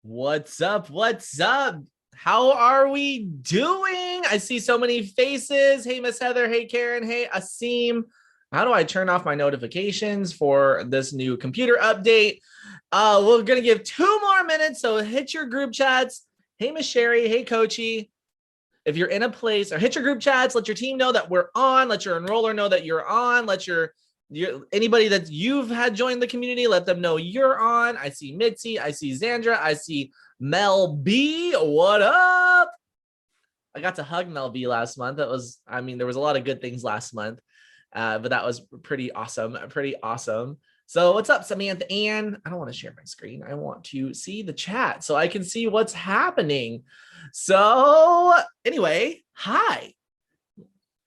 What's up? What's up? How are we doing? I see so many faces. Hey, Miss Heather. Hey, Karen. Hey, Asim. How do I turn off my notifications for this new computer update? We're going to give 2 more minutes. So hit your group chats. Hey, Miss Sherry. Hey, Coachy. If you're in a place, or hit your group chats, let your team know that we're on. Let your enroller know that you're on. Let anybody that you've had join the community, let them know you're on. I see Mitzi, I see Zandra, I see Mel B. What up? I got to hug Mel B last month. There was a lot of good things last month, but that was pretty awesome. So what's up, Samantha Ann? I don't want to share my screen. I want to see the chat so I can see what's happening. So anyway, hi.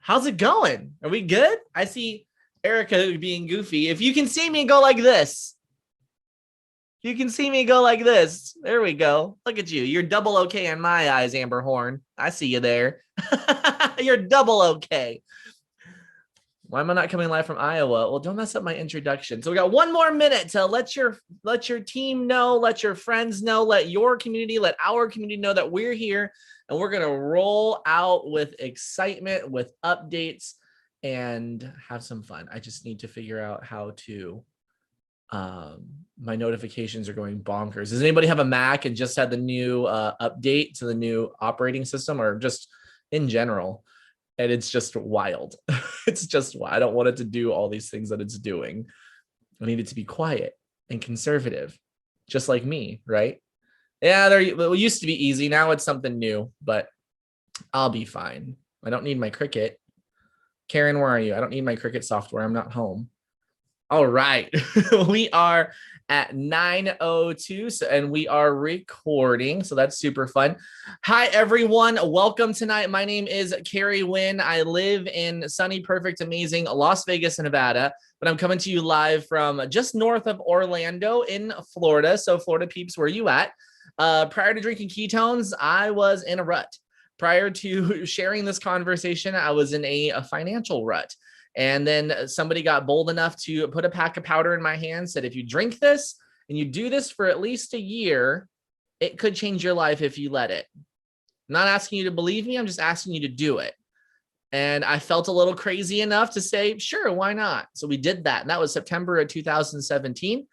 How's it going? Are we good? I see Erica being goofy. If you can see me, go like this. You can see me go like this. There we go. Look at you. You're double okay in my eyes, Amber Horn. I see you there. You're double okay. Why am I not coming live from Iowa? Well, don't mess up my introduction. So we got 1 more minute to let your team know, let your friends know, let your community, let our community know that we're here, and we're going to roll out with excitement, with updates, and have some fun. I just need to figure out how to, my notifications are going bonkers. Does anybody have a Mac and just had the new update to the new operating system, or just in general? And it's just wild. It's just, I don't want it to do all these things that it's doing. I need it to be quiet and conservative, just like me, right? Yeah, it used to be easy. Now it's something new, but I'll be fine. I don't need my Cricut. Karen, where are you? I don't need my Cricut software. I'm not home. All right. We are at 9:02, and we are recording, so that's super fun. Hi, everyone. Welcome tonight. My name is Carrie Wynn. I live in sunny, perfect, amazing Las Vegas, Nevada, but I'm coming to you live from just north of Orlando in Florida. So Florida peeps, where you at? Prior to drinking ketones, I was in a rut. Prior to sharing this conversation, I was in a financial rut. And then somebody got bold enough to put a pack of powder in my hand, said, if you drink this and you do this for at least a year, it could change your life if you let it. I'm not asking you to believe me. I'm just asking you to do it. And I felt a little crazy enough to say, sure, why not? So we did that. And that was September of 2017.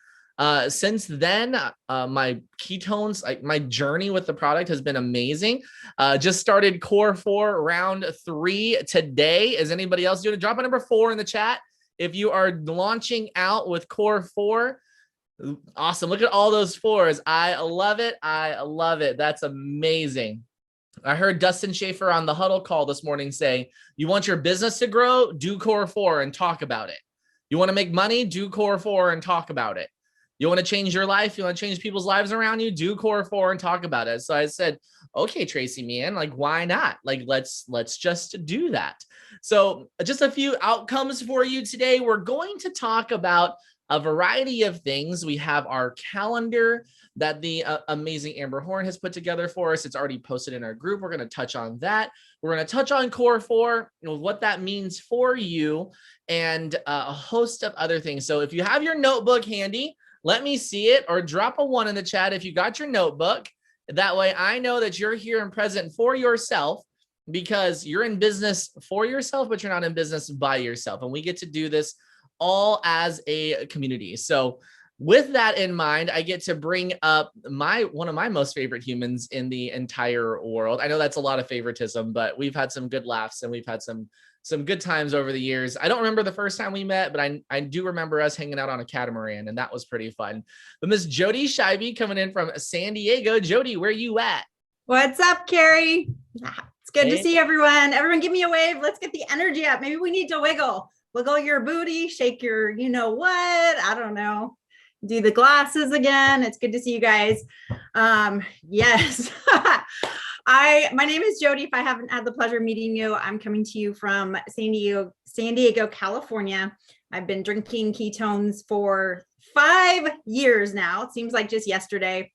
Since then, my ketones, my journey with the product has been amazing. Just started Core 4 round 3 today. Is anybody else doing it? Drop a number 4 in the chat if you are launching out with Core 4. Awesome. Look at all those 4s. I love it. I love it. That's amazing. I heard Dustin Schaefer on the Huddle call this morning say, you want your business to grow? Do Core 4 and talk about it. You want to make money? Do Core 4 and talk about it. You want to change your life? You want to change people's lives around you? Do Core 4 and talk about it. So I said, okay, Tracy, man, like, why not? Like, let's just do that. So just a few outcomes for you today. We're going to talk about a variety of things. We have our calendar that the amazing Amber Horn has put together for us. It's already posted in our group. We're going to touch on that. We're going to touch on Core 4, what that means for you, and a host of other things. So if you have your notebook handy, let me see it, or drop a 1 in the chat if you got your notebook. That way I know that you're here and present for yourself, because you're in business for yourself, but you're not in business by yourself. And we get to do this all as a community. So with that in mind, I get to bring up one of my most favorite humans in the entire world. I know that's a lot of favoritism, but we've had some good laughs and we've had some good times over the years. I don't remember the first time we met, but I do remember us hanging out on a catamaran, and that was pretty fun. But Miss Jody Scheibe coming in from San Diego. Jody, where you at? What's up, Carrie? It's good to see everyone. Everyone give me a wave. Let's get the energy up. Maybe we need to wiggle your booty, shake your, you know what? I don't know. Do the glasses again. It's good to see you guys. Yes. My name is Jody. If I haven't had the pleasure of meeting you, I'm coming to you from San Diego, California. I've been drinking ketones for 5 years now. It seems like just yesterday.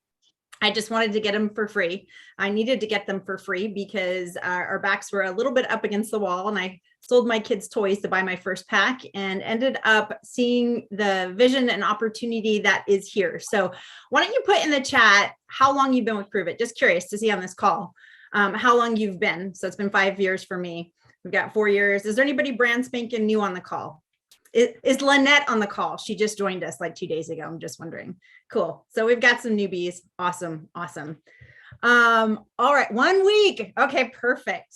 I just wanted to get them for free. I needed to get them for free because our backs were a little bit up against the wall, and I sold my kids' toys to buy my first pack and ended up seeing the vision and opportunity that is here. So why don't you put in the chat how long you've been with Prove It? Just curious to see on this call how long you've been. So it's been 5 years for me. We've got 4 years. Is there anybody brand spanking new on the call? Is Lynette on the call? She just joined us like 2 days ago. I'm just wondering. Cool. So we've got some newbies. Awesome. Awesome. All right. 1 week. Okay, perfect.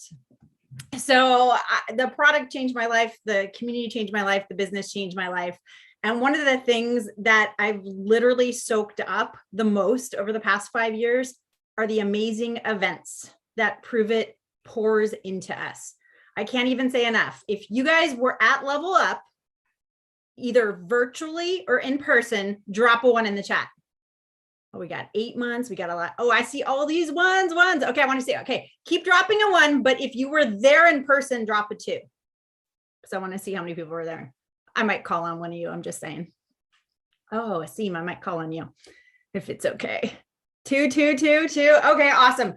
So the product changed my life. The community changed my life. The business changed my life. And one of the things that I've literally soaked up the most over the past 5 years are the amazing events that Prove It pours into us. I can't even say enough. If you guys were at Level Up, either virtually or in person, drop a 1 in the chat. Oh, we got 8 months. We got a lot. Oh, I see all these ones. Okay, I want to see. Okay, keep dropping a 1, but if you were there in person, drop a 2. So I want to see how many people were there. I might call on one of you. I'm just saying. Oh, Asim, I might call on you if it's okay. 2. Okay, awesome.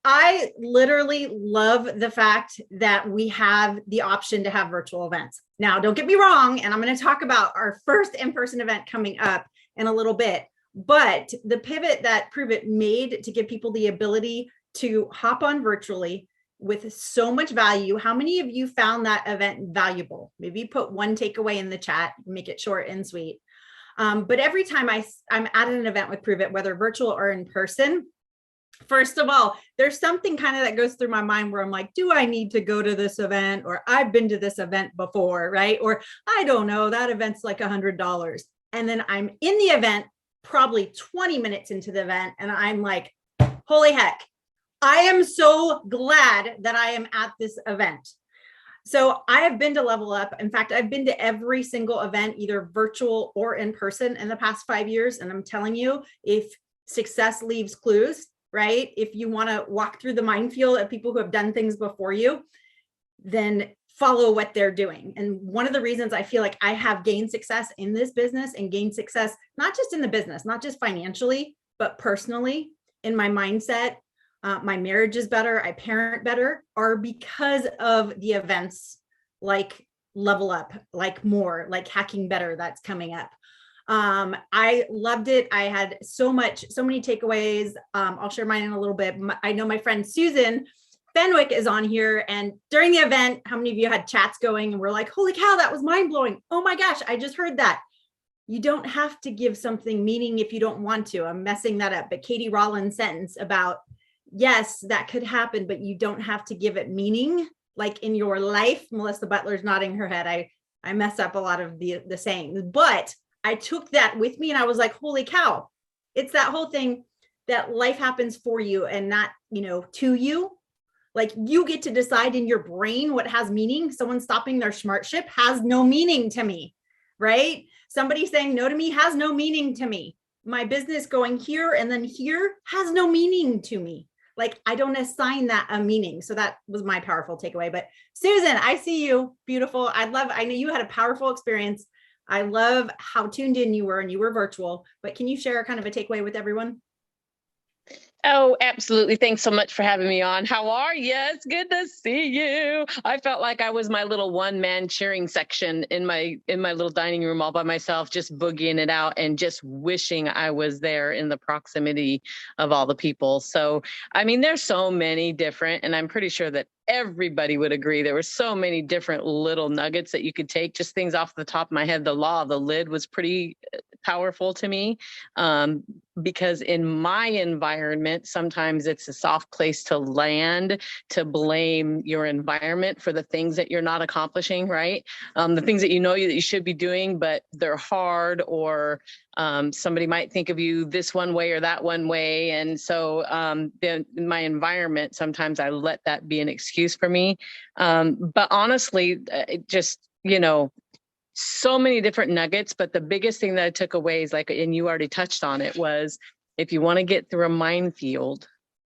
I literally love the fact that we have the option to have virtual events. Now, don't get me wrong, and I'm going to talk about our first in-person event coming up in a little bit, but the pivot that Prove It made to give people the ability to hop on virtually with so much value. How many of you found that event valuable? Maybe put 1 takeaway in the chat, make it short and sweet. But every time I'm at an event with Prove It, whether virtual or in person, first of all, there's something kind of that goes through my mind where I'm like, do I need to go to this event? Or I've been to this event before, right? Or I don't know, that event's like $100. And then I'm in the event, probably 20 minutes into the event, and I'm like, holy heck, I am so glad that I am at this event. So I have been to Level Up. In fact, I've been to every single event, either virtual or in person in the past 5 years. And I'm telling you, if success leaves clues, right? If you want to walk through the minefield of people who have done things before you, then follow what they're doing. And one of the reasons I feel like I have gained success in this business and gained success, not just in the business, not just financially, but personally in my mindset, my marriage is better, I parent better, are because of the events like Level Up, like More, like Hacking Better that's coming up. I loved it. I had so many takeaways. I'll share mine in a little bit. I know my friend Susan Fenwick is on here, and during the event, how many of you had chats going and were like, holy cow, that was mind blowing. Oh my gosh, I just heard that. You don't have to give something meaning if you don't want to. I'm messing that up, but Katie Rollins' sentence about, yes, that could happen, but you don't have to give it meaning. Like in your life, Melissa Butler's nodding her head. I mess up a lot of the sayings, but I took that with me and I was like, holy cow, it's that whole thing that life happens for you and not, to you. Like you get to decide in your brain what has meaning. Someone stopping their smart ship has no meaning to me, right? Somebody saying no to me has no meaning to me. My business going here and then here has no meaning to me. Like I don't assign that a meaning. So that was my powerful takeaway. But Susan, I see you. Beautiful. I know you had a powerful experience. I love how tuned in you were, and you were virtual, but can you share kind of a takeaway with everyone? Oh, absolutely. Thanks so much for having me on. How are you? It's good to see you. I felt like I was my little one-man cheering section in my little dining room all by myself, just boogieing it out and just wishing I was there in the proximity of all the people. So, I mean, there's so many different, and I'm pretty sure that everybody would agree. There were so many different little nuggets that you could take, just things off the top of my head. The law of the lid was pretty powerful to me because in my environment, sometimes it's a soft place to land, to blame your environment for the things that you're not accomplishing, right? The things that you know that you should be doing, but they're hard, or somebody might think of you this one way or that one way. And so in my environment, sometimes I let that be an excuse for me. But honestly, it just, so many different nuggets, but the biggest thing that I took away is and you already touched on it, was if you want to get through a minefield,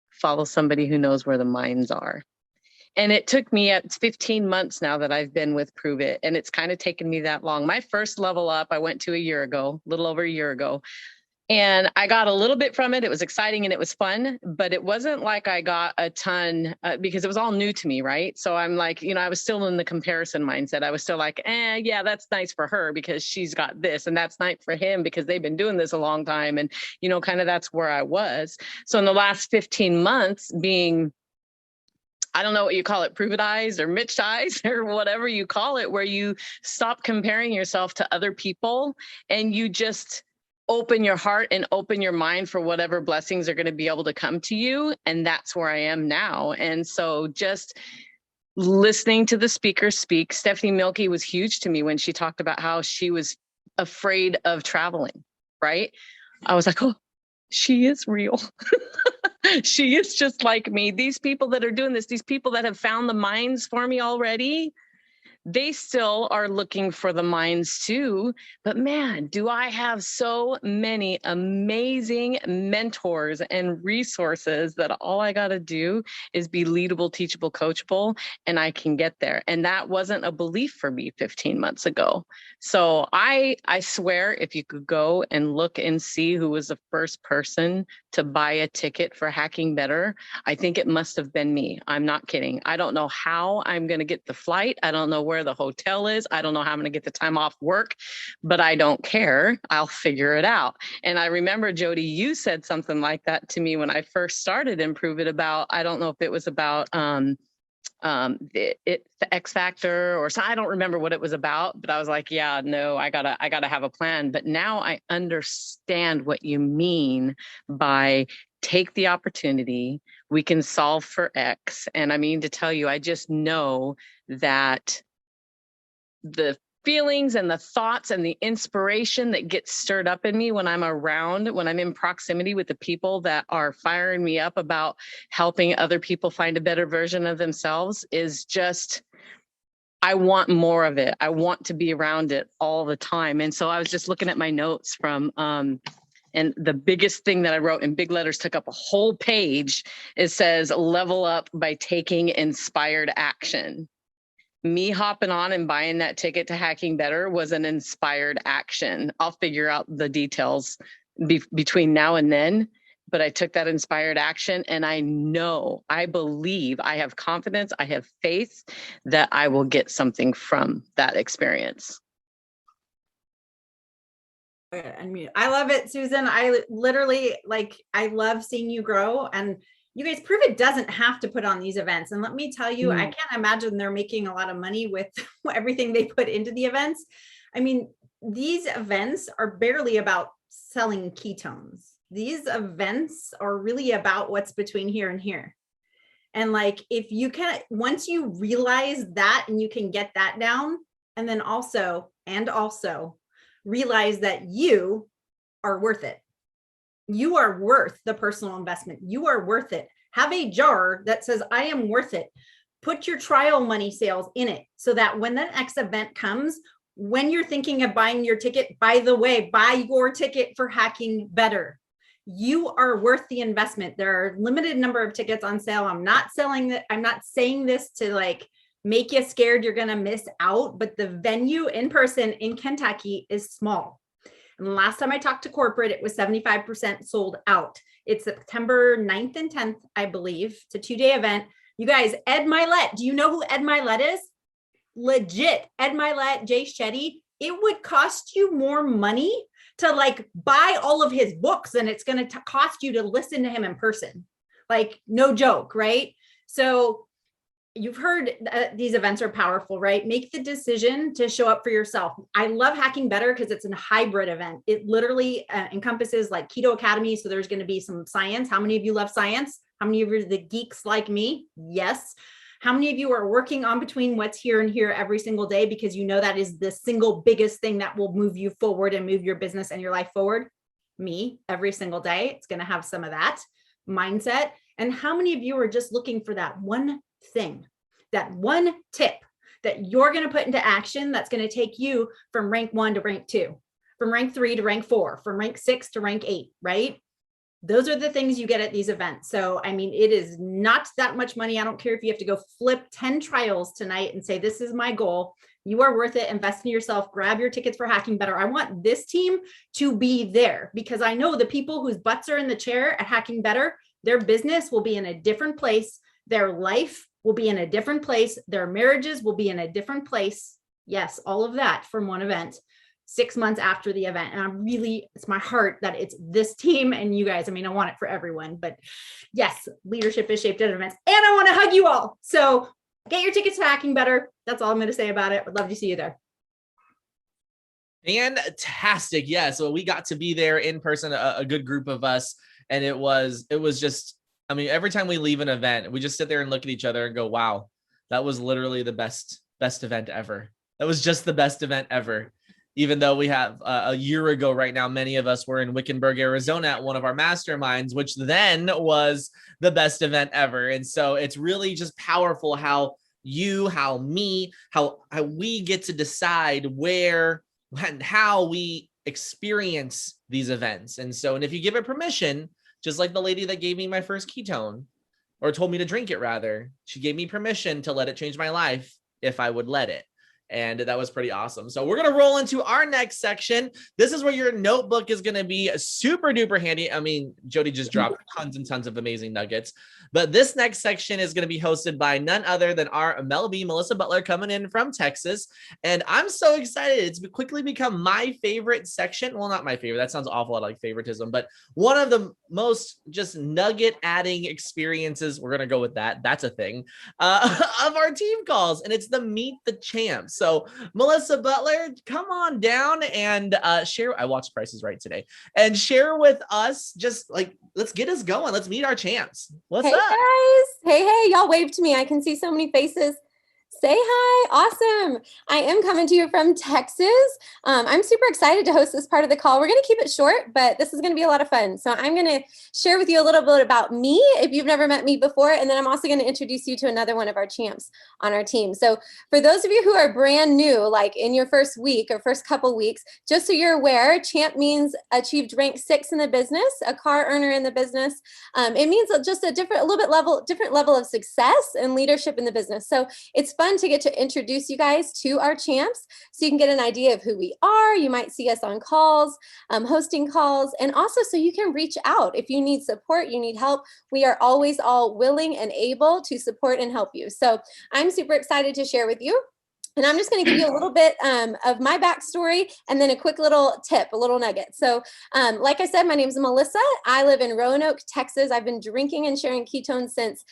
follow somebody who knows where the mines are. And it took me, it's 15 months now that I've been with Prove It, and it's kind of taken me that long. My first Level Up, I went to a little over a year ago. And I got a little bit from it. It was exciting and it was fun, but it wasn't like I got a ton because it was all new to me, right? So I'm like, I was still in the comparison mindset. I was still like, yeah, that's nice for her because she's got this, and that's nice for him because they've been doing this a long time. And, kind of that's where I was. So in the last 15 months being, I don't know what you call it, privatized or Mitchized or whatever you call it, where you stop comparing yourself to other people and you just open your heart and open your mind for whatever blessings are going to be able to come to you. And that's where I am now. And so just listening to the speaker speak, Stephanie Mielke was huge to me when she talked about how she was afraid of traveling, right? I was like, oh, she is real. She is just like me. These people that are doing this, these people that have found the minds for me already, they still are looking for the minds too. But man, do I have so many amazing mentors and resources that all I got to do is be leadable, teachable, coachable, and I can get there. And that wasn't a belief for me 15 months ago. So I swear, if you could go and look and see who was the first person to buy a ticket for Hacking Better, I think it must have been me. I'm not kidding. I don't know how I'm going to get the flight. I don't know where the hotel is. I don't know how I'm going to get the time off work, but I don't care. I'll figure it out. And I remember, Jody, you said something like that to me when I first started Improve It about, I don't know if it was about the X Factor or so, I don't remember what it was about, but I was like, yeah, no, I gotta have a plan. But now I understand what you mean by take the opportunity, we can solve for X. And I mean to tell you, I just know that the feelings and the thoughts and the inspiration that gets stirred up in me when I'm in proximity with the people that are firing me up about helping other people find a better version of themselves is just, I want more of it. I want to be around it all the time. And so I was just looking at my notes from, and the biggest thing that I wrote in big letters took up a whole page. It says, level up by taking inspired action. Me hopping on and buying that ticket to Hacking Better was an inspired action. I'll figure out the details between now and then, but I took that inspired action, and I believe, I have confidence, I have faith that I will get something from that experience. I mean, I love it, Susan. I literally, I love seeing you grow, and you guys prove it doesn't have to put on these events. And let me tell you, I can't imagine they're making a lot of money with everything they put into the events. I mean, these events are barely about selling ketones. These events are really about what's between here and here. And if you can, once you realize that and you can get that down, and then also realize that you are worth it. You are worth the personal investment. You are worth it. Have a jar that says, I am worth it. Put your trial money sales in it so that when the next event comes, when you're thinking of buying your ticket, by the way, buy your ticket for Hacking Better. You are worth the investment. There are a limited number of tickets on sale. I'm not selling that. I'm not saying this to make you scared you're going to miss out, but the venue in person in Kentucky is small. And the last time I talked to corporate, it was 75% sold out. It's September 9th and 10th, I believe. It's a 2-day event. You guys, Ed Milet, do you know who Ed Milet is? Legit. Ed Milet, Jay Shetty. It would cost you more money to buy all of his books than it's going to cost you to listen to him in person. No joke, right? So you've heard these events are powerful, right? Make the decision to show up for yourself. I love Hacking Better because it's a hybrid event. It literally encompasses Keto Academy. So there's going to be some science. How many of you love science? How many of you are the geeks like me? Yes. How many of you are working on between what's here and here every single day because you know that is the single biggest thing that will move you forward and move your business and your life forward? Me, every single day. It's going to have some of that mindset. And how many of you are just looking for that one thing, that one tip that you're going to put into action that's going to take you from rank 1 to rank 2, from rank 3 to rank 4, from rank 6 to rank 8, right? Those are the things you get at these events. So, I mean, it is not that much money. I don't care if you have to go flip 10 trials tonight and say, this is my goal. You are worth it. Invest in yourself. Grab your tickets for Hacking Better. I want this team to be there because I know the people whose butts are in the chair at Hacking Better, their business will be in a different place. Their life will be in a different place. Their marriages will be in a different place. Yes, all of that from one event 6 months after the event. And it's my heart that it's this team and you guys. I mean, I want it for everyone, but yes, leadership is shaped at events. And I want to hug you all. So get your tickets to Hacking Better. That's all I'm going to say about it. Would love to see you there. Fantastic. Yeah. So we got to be there in person, a good group of us. And it was just, I mean, every time we leave an event, we just sit there and look at each other and go, wow, that was literally the best event ever. That was just the best event ever. Even though we have a year ago right now, many of us were in Wickenburg, Arizona at one of our masterminds, which then was the best event ever. And so it's really just powerful how we get to decide where and how we experience these events. And if you give it permission, just like the lady that gave me my first ketone, or told me to drink it rather, she gave me permission to let it change my life if I would let it. And that was pretty awesome. So we're going to roll into our next section. This is where your notebook is going to be super duper handy. I mean, Jody just dropped tons and tons of amazing nuggets, but this next section is going to be hosted by none other than our MLB, Melissa Butler, coming in from Texas. And I'm so excited. It's quickly become my favorite section. Well, not my favorite. That sounds awful lot like favoritism, but one of the most just nugget adding experiences. We're going to go with that. That's a thing of our team calls. And it's the Meet the Champs. So Melissa Butler, come on down and share. I watched Price is Right today and share with us, just like, let's get us going. Let's meet our champs. What's up? Guys. Hey, y'all wave to me. I can see so many faces. Say hi. Awesome. I am coming to you from Texas. I'm super excited to host this part of the call. We're going to keep it short, but this is going to be a lot of fun. So I'm going to share with you a little bit about me if you've never met me before. And then I'm also going to introduce you to another one of our champs on our team. So for those of you who are brand new, like in your first week or first couple weeks, just so you're aware, champ means achieved rank 6 in the business, a car earner in the business. It means just a different level of success and leadership in the business. So it's fun to get to introduce you guys to our champs so you can get an idea of who we are. You might see us on calls, hosting calls, and also so you can reach out. If you need support, you need help, we are always all willing and able to support and help you. So I'm super excited to share with you. And I'm just going to give you a little bit of my backstory and then a quick little tip, a little nugget. So like I said, my name is Melissa. I live in Roanoke, Texas. I've been drinking and sharing ketones since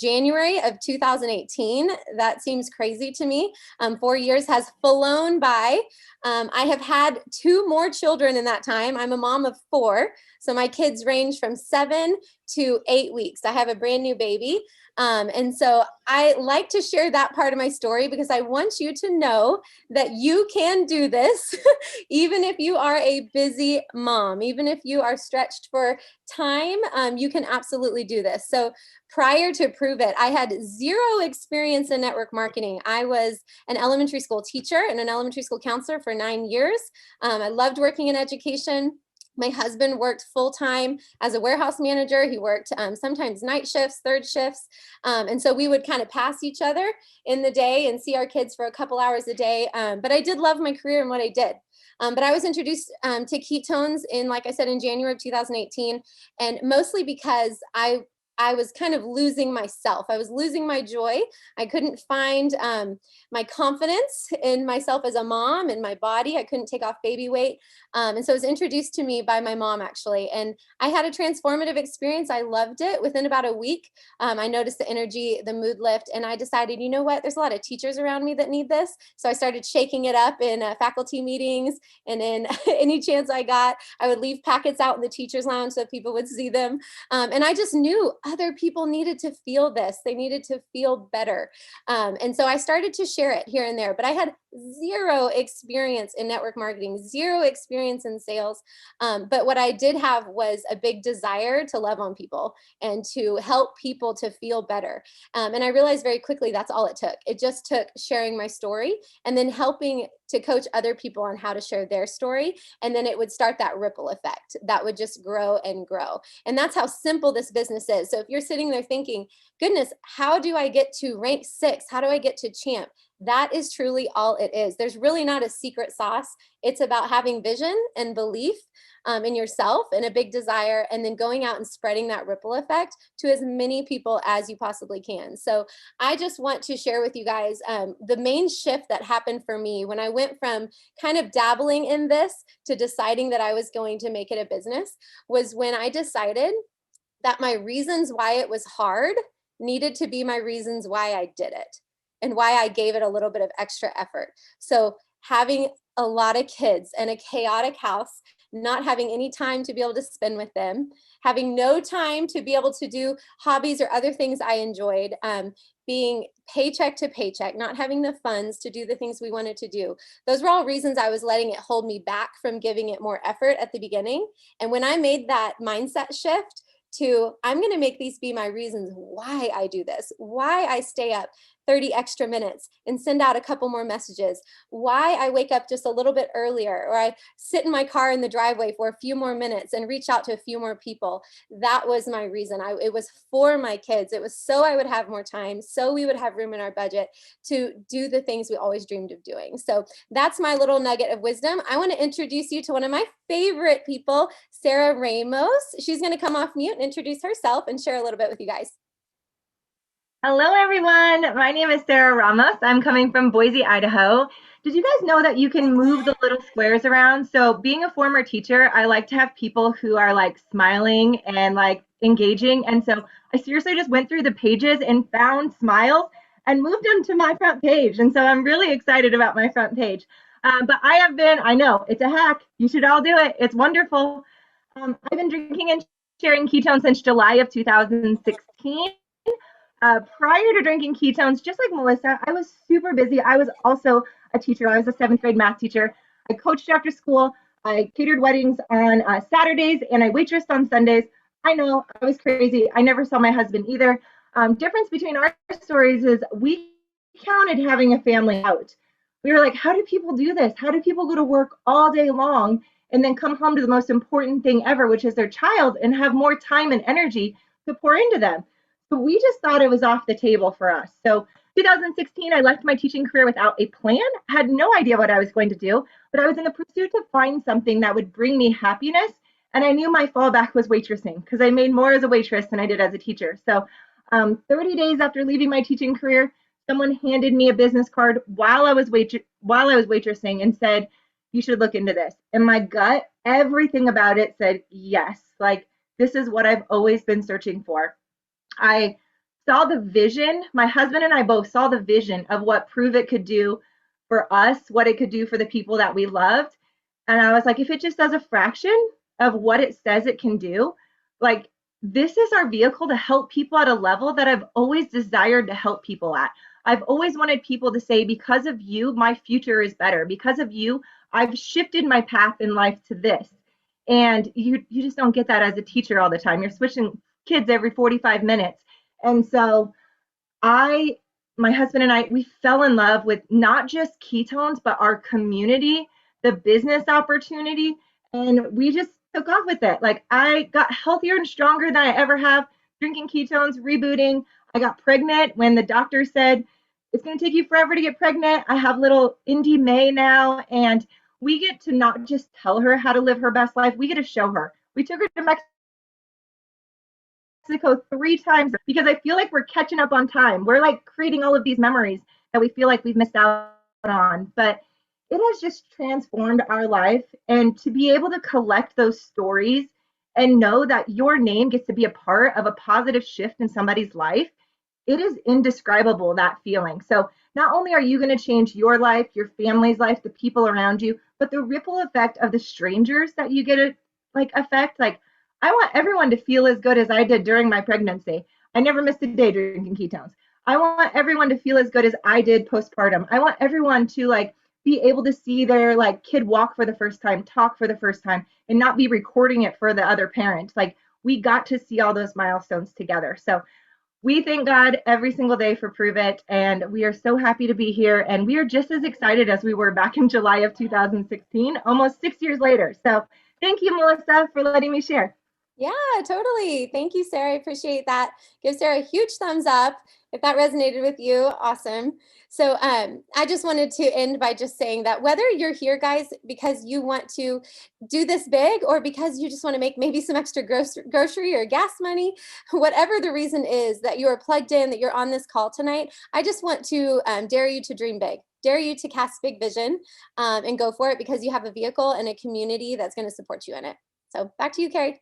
January of 2018. That seems crazy to me. 4 years has flown by. I have had 2 more children in that time. I'm a mom of 4. So my kids range from 7 to 8 weeks. I have a brand new baby. And so I like to share that part of my story because I want you to know that you can do this, even if you are a busy mom, even if you are stretched for time, you can absolutely do this. So prior to Prove It, I had 0 experience in network marketing. I was an elementary school teacher and an elementary school counselor for 9 years. I loved working in education. My husband worked full-time as a warehouse manager. He worked sometimes night shifts, third shifts. And so we would kind of pass each other in the day and see our kids for a couple hours a day. But I did love my career and what I did. But I was introduced to ketones like I said, in January of 2018, and mostly because I was kind of losing myself. I was losing my joy. I couldn't find my confidence in myself as a mom and my body. I couldn't take off baby weight. And so it was introduced to me by my mom, actually. And I had a transformative experience. I loved it. Within about a week, I noticed the energy, the mood lift, and I decided, you know what, there's a lot of teachers around me that need this. So I started shaking it up in faculty meetings, and in any chance I got, I would leave packets out in the teacher's lounge so people would see them. And I just knew other people needed to feel this. They needed to feel better. And so I started to share it here and there, but I had 0 experience in network marketing, 0 experience in sales. But what I did have was a big desire to love on people and to help people to feel better. And I realized very quickly that's all it took. It just took sharing my story and then helping to coach other people on how to share their story. And then it would start that ripple effect that would just grow and grow. And that's how simple this business is. So if you're sitting there thinking, goodness, how do I get to rank 6? How do I get to champ? That is truly all it is. There's really not a secret sauce. It's about having vision and belief in yourself and a big desire, and then going out and spreading that ripple effect to as many people as you possibly can. So I just want to share with you guys the main shift that happened for me when I went from kind of dabbling in this to deciding that I was going to make it a business, was when I decided that my reasons why it was hard needed to be my reasons why I did it and why I gave it a little bit of extra effort. So having a lot of kids and a chaotic house, not having any time to be able to spend with them, having no time to be able to do hobbies or other things I enjoyed, being paycheck to paycheck, not having the funds to do the things we wanted to do. Those were all reasons I was letting it hold me back from giving it more effort at the beginning. And when I made that mindset shift to, I'm going to make these be my reasons why I do this, why I stay up 30 extra minutes and send out a couple more messages, why I wake up just a little bit earlier, or I sit in my car in the driveway for a few more minutes and reach out to a few more people. That was my reason. It was for my kids. It was so I would have more time, so we would have room in our budget to do the things we always dreamed of doing. So that's my little nugget of wisdom. I want to introduce you to one of my favorite people, Sarah Ramos. She's going to come off mute and introduce herself and share a little bit with you guys. Hello, everyone. My name is Sarah Ramos. I'm coming from Boise, Idaho. Did you guys know that you can move the little squares around? So being a former teacher, I like to have people who are like smiling and like engaging. And so I seriously just went through the pages and found smiles and moved them to my front page. And so I'm really excited about my front page. But I know it's a hack. You should all do it. It's wonderful. I've been drinking and sharing ketones since July of 2016. Prior to drinking ketones, just like Melissa, I was super busy. I was also a teacher. I was a 7th grade math teacher. I coached after school. I catered weddings on Saturdays, and I waitressed on Sundays. I know, I was crazy. I never saw my husband either. Difference between our stories is we counted having a family out. We were like, how do people do this? How do people go to work all day long and then come home to the most important thing ever, which is their child, and have more time and energy to pour into them? So we just thought it was off the table for us. So 2016, I left my teaching career without a plan. I had no idea what I was going to do, but I was in the pursuit to find something that would bring me happiness. And I knew my fallback was waitressing because I made more as a waitress than I did as a teacher. So 30 days after leaving my teaching career, someone handed me a business card while I was waitressing and said, you should look into this. And my gut, everything about it said, yes, like this is what I've always been searching for. I saw the vision. My husband and I both saw the vision of what Prove It could do for us, what it could do for the people that we loved. And I was like, if it just does a fraction of what it says it can do, like this is our vehicle to help people at a level that I've always desired to help people at. I've always wanted people to say, because of you, my future is better. Because of you, I've shifted my path in life to this. And you just don't get that as a teacher all the time. You're switching kids every 45 minutes. And so my husband and I, we fell in love with not just ketones, but our community, the business opportunity. And we just took off with it. Like I got healthier and stronger than I ever have drinking ketones, rebooting. I got pregnant when the doctor said, it's going to take you forever to get pregnant. I have little Indy May now. And we get to not just tell her how to live her best life. We get to show her. We took her to Mexico 3 times because I feel like we're catching up on time. We're like creating all of these memories that we feel like we've missed out on, but it has just transformed our life. And to be able to collect those stories and know that your name gets to be a part of a positive shift in somebody's life, it is indescribable, that feeling. So not only are you going to change your life, your family's life, the people around you, but the ripple effect of the strangers that you get to like affect, like I want everyone to feel as good as I did during my pregnancy. I never missed a day drinking ketones. I want everyone to feel as good as I did postpartum. I want everyone to like be able to see their like kid walk for the first time, talk for the first time, and not be recording it for the other parent. Like we got to see all those milestones together. So we thank God every single day for Prove It, and we are so happy to be here. And we are just as excited as we were back in July of 2016, almost 6 years later. So thank you, Melissa, for letting me share. Yeah, totally. Thank you, Sarah. I appreciate that. Give Sarah a huge thumbs up if that resonated with you. Awesome. So I just wanted to end by just saying that whether you're here, guys, because you want to do this big or because you just want to make maybe some extra grocery or gas money, whatever the reason is that you are plugged in, that you're on this call tonight, I just want to dare you to dream big. Dare you to cast big vision and go for it because you have a vehicle and a community that's going to support you in it. So back to you, Carrie.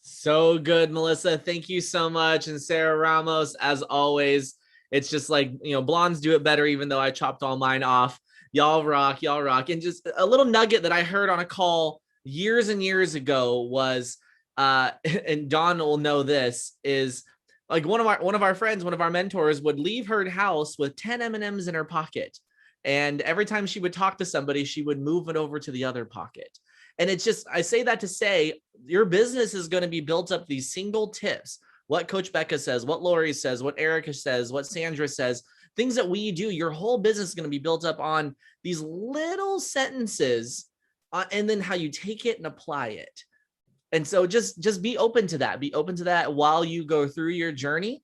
So good, Melissa. Thank you so much. And Sarah Ramos, as always, it's just like, blondes do it better, even though I chopped all mine off. Y'all rock, y'all rock. And just a little nugget that I heard on a call years and years ago was, and Dawn will know this, is like one of our friends, one of our mentors would leave her house with 10 M&Ms in her pocket. And every time she would talk to somebody, she would move it over to the other pocket. And it's just, I say that to say your business is going to be built up these single tips. What Coach Becca says, what Lori says, what Erica says, what Sandra says, things that we do, your whole business is going to be built up on these little sentences and then how you take it and apply it. And so just be open to that. Be open to that while you go through your journey.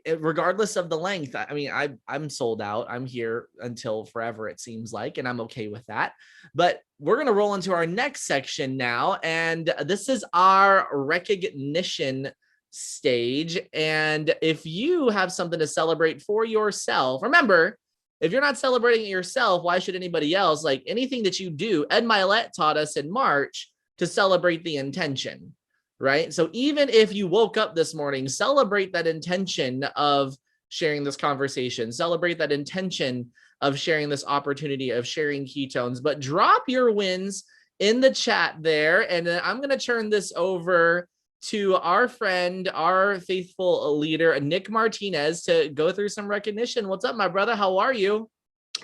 Regardless of the length. I mean, I'm sold out. I'm here until forever, it seems like, and I'm okay with that. But we're going to roll into our next section now. And this is our recognition stage. And if you have something to celebrate for yourself, remember, if you're not celebrating it yourself, why should anybody else? Like anything that you do, Ed Milet taught us in March to celebrate the intention. Right? So even if you woke up this morning, celebrate that intention of sharing this conversation, celebrate that intention of sharing this opportunity of sharing ketones, but drop your wins in the chat there. And then I'm going to turn this over to our friend, our faithful leader, Nick Martinez, to go through some recognition. What's up, my brother? How are you?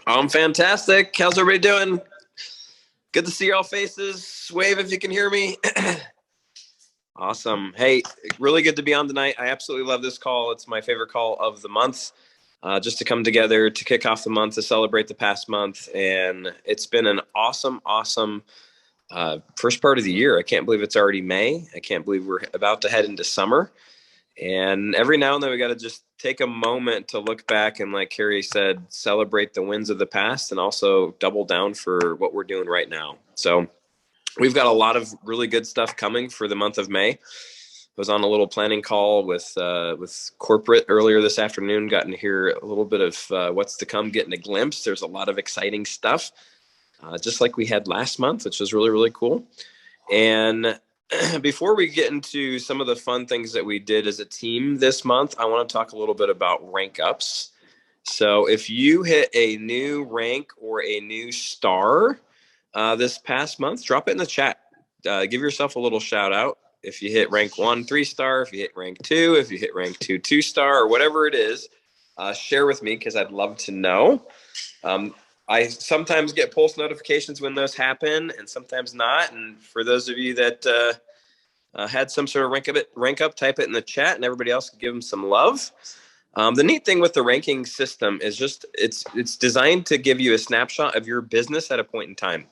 I'm fantastic. How's everybody doing? Good to see y'all faces. Wave if you can hear me. Awesome. Hey, really good to be on tonight. I absolutely love this call. It's my favorite call of the month, just to come together to kick off the month, to celebrate the past month. And it's been an awesome first part of the year. I can't believe it's already May. I can't believe we're about to head into summer. And every now and then we got to just take a moment to look back and, like Carrie said, celebrate the wins of the past and also double down for what we're doing right now. So we've got a lot of really good stuff coming for the month of May. I was on a little planning call with corporate earlier this afternoon, gotten to hear a little bit of what's to come, getting a glimpse. There's a lot of exciting stuff, just like we had last month, which was really, really cool. And before we get into some of the fun things that we did as a team this month, I want to talk a little bit about rank ups. So if you hit a new rank or a new star this past month, drop it in the chat. Give yourself a little shout out. If you hit rank 1, 3-star, if you hit rank 2, if you hit rank 2, 2-star, or whatever it is, share with me because I'd love to know. I sometimes get pulse notifications when those happen and sometimes not. And for those of you that had some sort of rank up, type it in the chat and everybody else can give them some love. The neat thing with the ranking system is just it's designed to give you a snapshot of your business at a point in time.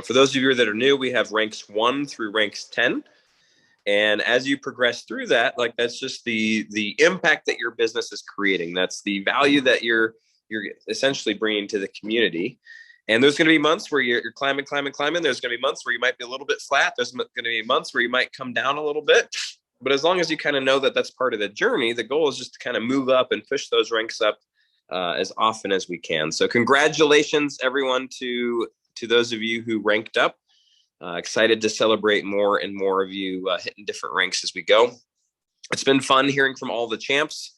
For those of you that are new, we have ranks 1 through ranks 10. And as you progress through that, like that's just the impact that your business is creating. That's the value that you're essentially bringing to the community. And there's going to be months where you're climbing. There's going to be months where you might be a little bit flat. There's going to be months where you might come down a little bit. But as long as you kind of know that that's part of the journey, the goal is just to kind of move up and push those ranks up as often as we can. So congratulations, everyone, to those of you who ranked up. Excited to celebrate more and more of you hitting different ranks as we go. It's been fun hearing from all the champs.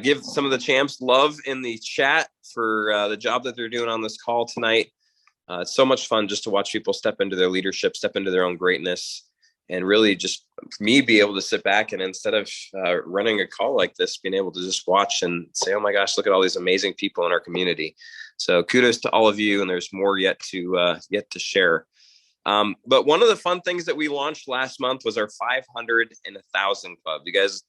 Give some of the champs love in the chat for the job that they're doing on this call tonight. It's so much fun just to watch people step into their leadership, step into their own greatness, and really just me be able to sit back and instead of running a call like this, being able to just watch and say, oh my gosh, look at all these amazing people in our community. So kudos to all of you. And there's more yet to share. But one of the fun things that we launched last month was our 500 and 1,000 club. You guys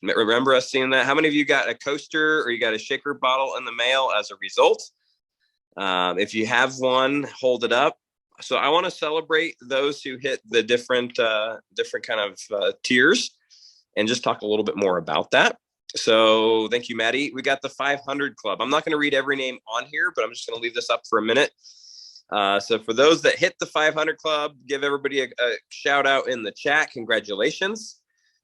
remember us seeing that? How many of you got a coaster or you got a shaker bottle in the mail as a result? If you have one, hold it up. So I want to celebrate those who hit the different kind of tiers and just talk a little bit more about that. So thank you, Maddie. We got the 500 Club. I'm not going to read every name on here, but I'm just going to leave this up for a minute. So for those that hit the 500 Club, give everybody a shout out in the chat. Congratulations.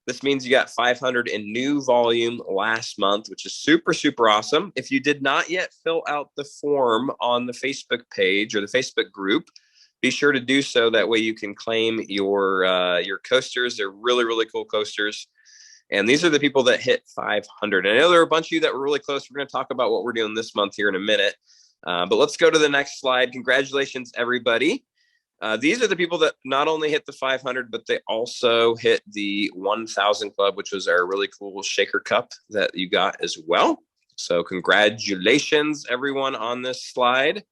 This means you got 500 in new volume last month, which is super, super awesome. If you did not yet fill out the form on the Facebook page or the Facebook group, be sure to do so. That way you can claim your coasters. They're really, really cool coasters. And these are the people that hit 500. And I know there are a bunch of you that were really close. We're going to talk about what we're doing this month here in a minute. But let's go to the next slide. Congratulations, everybody. These are the people that not only hit the 500, but they also hit the 1000 Club, which was our really cool shaker cup that you got as well. So congratulations, everyone, on this slide.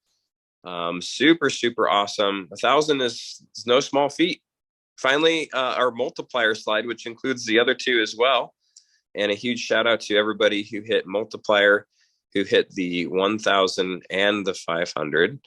Super, super awesome. 1000 is no small feat. Finally, our multiplier slide, which includes the other two as well. And a huge shout out to everybody who hit multiplier, who hit the 1000 and the 500.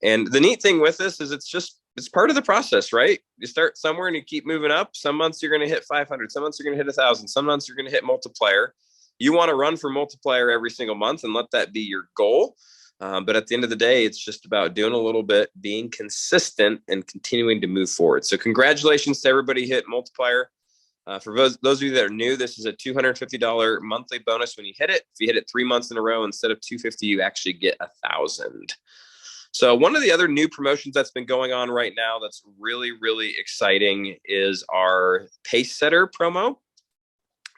And the neat thing with this is it's part of the process, right? You start somewhere and you keep moving up. Some months you're going to hit 500. Some months you're going to hit 1000. Some months you're going to hit multiplier. You want to run for multiplier every single month and let that be your goal. But at the end of the day, it's just about doing a little bit, being consistent, and continuing to move forward. So congratulations to everybody who hit multiplier. For those of you that are new, this is a $250 monthly bonus when you hit it. If you hit it 3 months in a row, instead of $250, you actually get $1,000. So one of the other new promotions that's been going on right now that's really, really exciting is our Pacesetter Promo.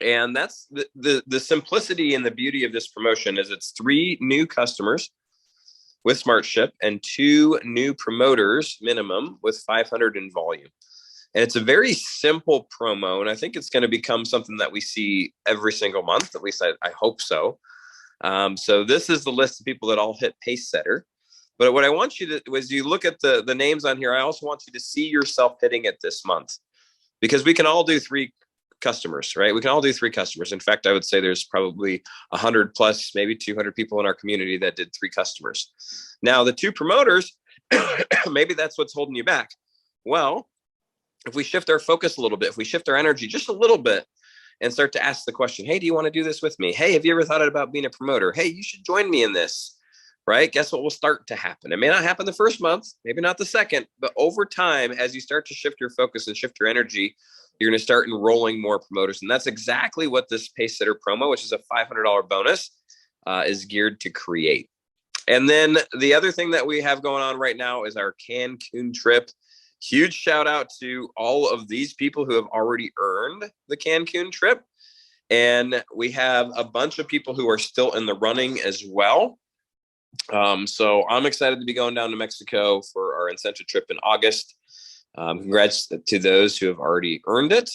And that's the simplicity and the beauty of this promotion is it's 3 new customers with Smart Ship and 2 new promoters minimum with 500 in volume. And it's a very simple promo. And I think it's going to become something that we see every single month. At least I hope so. So this is the list of people that all hit Pacesetter. But what I want you to, as you look at the names on here, I also want you to see yourself hitting it this month, because we can all do 3 customers, right? We can all do 3 customers. In fact, I would say there's probably 100 plus, maybe 200 people in our community that did 3 customers. Now, the 2 promoters, maybe that's what's holding you back. Well, if we shift our focus a little bit, if we shift our energy just a little bit and start to ask the question, hey, do you want to do this with me? Hey, have you ever thought about being a promoter? Hey, you should join me in this, right? Guess what will start to happen? It may not happen the first month, maybe not the second, but over time, as you start to shift your focus and shift your energy, you're going to start enrolling more promoters. And that's exactly what this Pacesetter Promo, which is a $500 bonus, is geared to create. And then the other thing that we have going on right now is our Cancun Trip. Huge shout out to all of these people who have already earned the Cancun Trip. And we have a bunch of people who are still in the running as well. So I'm excited to be going down to Mexico for our incentive trip in August. Congrats to those who have already earned it.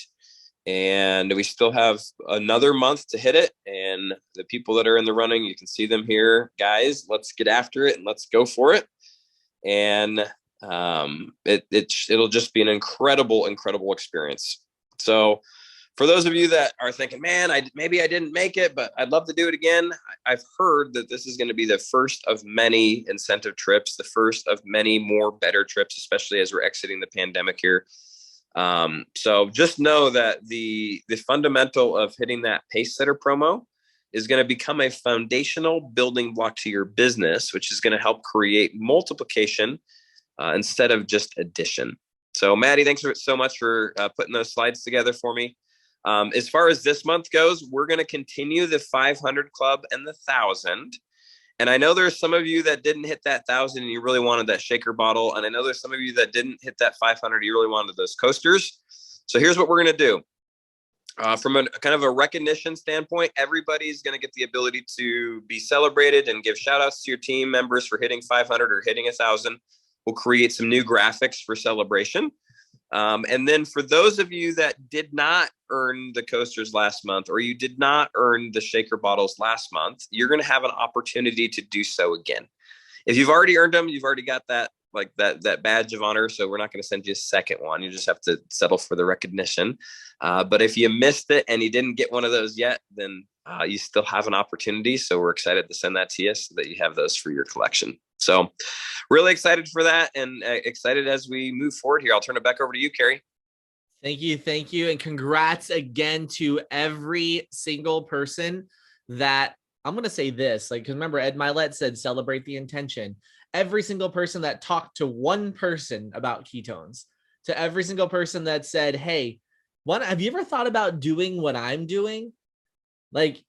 And we still have another month to hit it. And the people that are in the running, you can see them here. Guys, let's get after it and let's go for it. And it'll just be an incredible experience. So for those of you that are thinking, man, maybe I didn't make it, but I'd love to do it again. I've heard that this is going to be the first of many incentive trips, the first of many more better trips, especially as we're exiting the pandemic here. So just know that the fundamental of hitting that Pacesetter Promo is going to become a foundational building block to your business, which is going to help create multiplication instead of just addition. So Maddie, thanks so much for putting those slides together for me. As far as this month goes, we're going to continue the 500 Club and the 1000. And I know there's some of you that didn't hit that 1000 and you really wanted that shaker bottle. And I know there's some of you that didn't hit that 500. You really wanted those coasters. So here's what we're going to do. From a kind of a recognition standpoint, everybody's going to get the ability to be celebrated and give shout outs to your team members for hitting 500 or hitting 1000. We'll create some new graphics for celebration. And then for those of you that did not earn the coasters last month, or you did not earn the shaker bottles last month, you're going to have an opportunity to do so again. If you've already earned them, you've already got that badge of honor. So we're not going to send you a second one. You just have to settle for the recognition. But if you missed it and you didn't get one of those yet, then you still have an opportunity. So we're excited to send that to you so that you have those for your collection. So really excited for that, and excited as we move forward here. I'll turn it back over to you, Carrie. Thank you. Thank you. And congrats again to every single person that, I'm going to say this, like, because remember, Ed Milet said, celebrate the intention. Every single person that talked to one person about ketones, to every single person that said, hey, have you ever thought about doing what I'm doing? Like,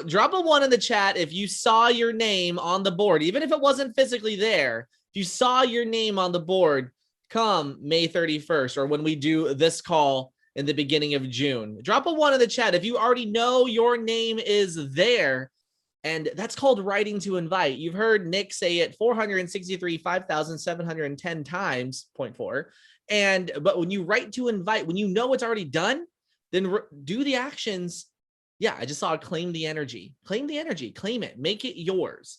drop a 1 in the chat if you saw your name on the board, even if it wasn't physically there. If you saw your name on the board come May 31st, or when we do this call in the beginning of June, drop a 1 in the chat if you already know your name is there. And that's called writing to invite. You've heard Nick say it 5,710 times, 0.4. But when you write to invite, when you know it's already done, then do the actions. Yeah, I just saw claim the energy, claim it, make it yours,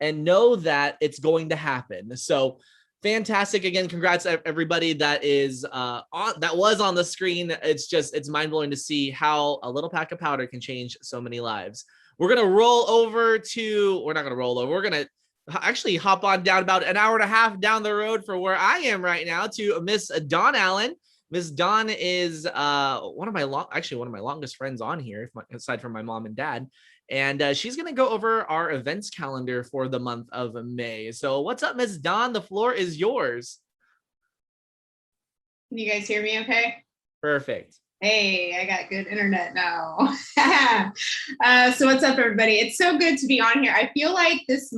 and know that it's going to happen. So fantastic. Again, congrats everybody that is that was on the screen. It's mind-blowing to see how a little pack of powder can change so many lives. We're not gonna roll over. We're gonna actually hop on down about an hour and a half down the road for where I am right now to Miss Dawn Allen. Miss Dawn is one of my longest friends on here, aside from my mom and dad. And she's going to go over our events calendar for the month of May. So what's up, Miss Dawn? The floor is yours. Can you guys hear me okay? Perfect. Hey, I got good internet now. So what's up, everybody? It's so good to be on here. I feel like this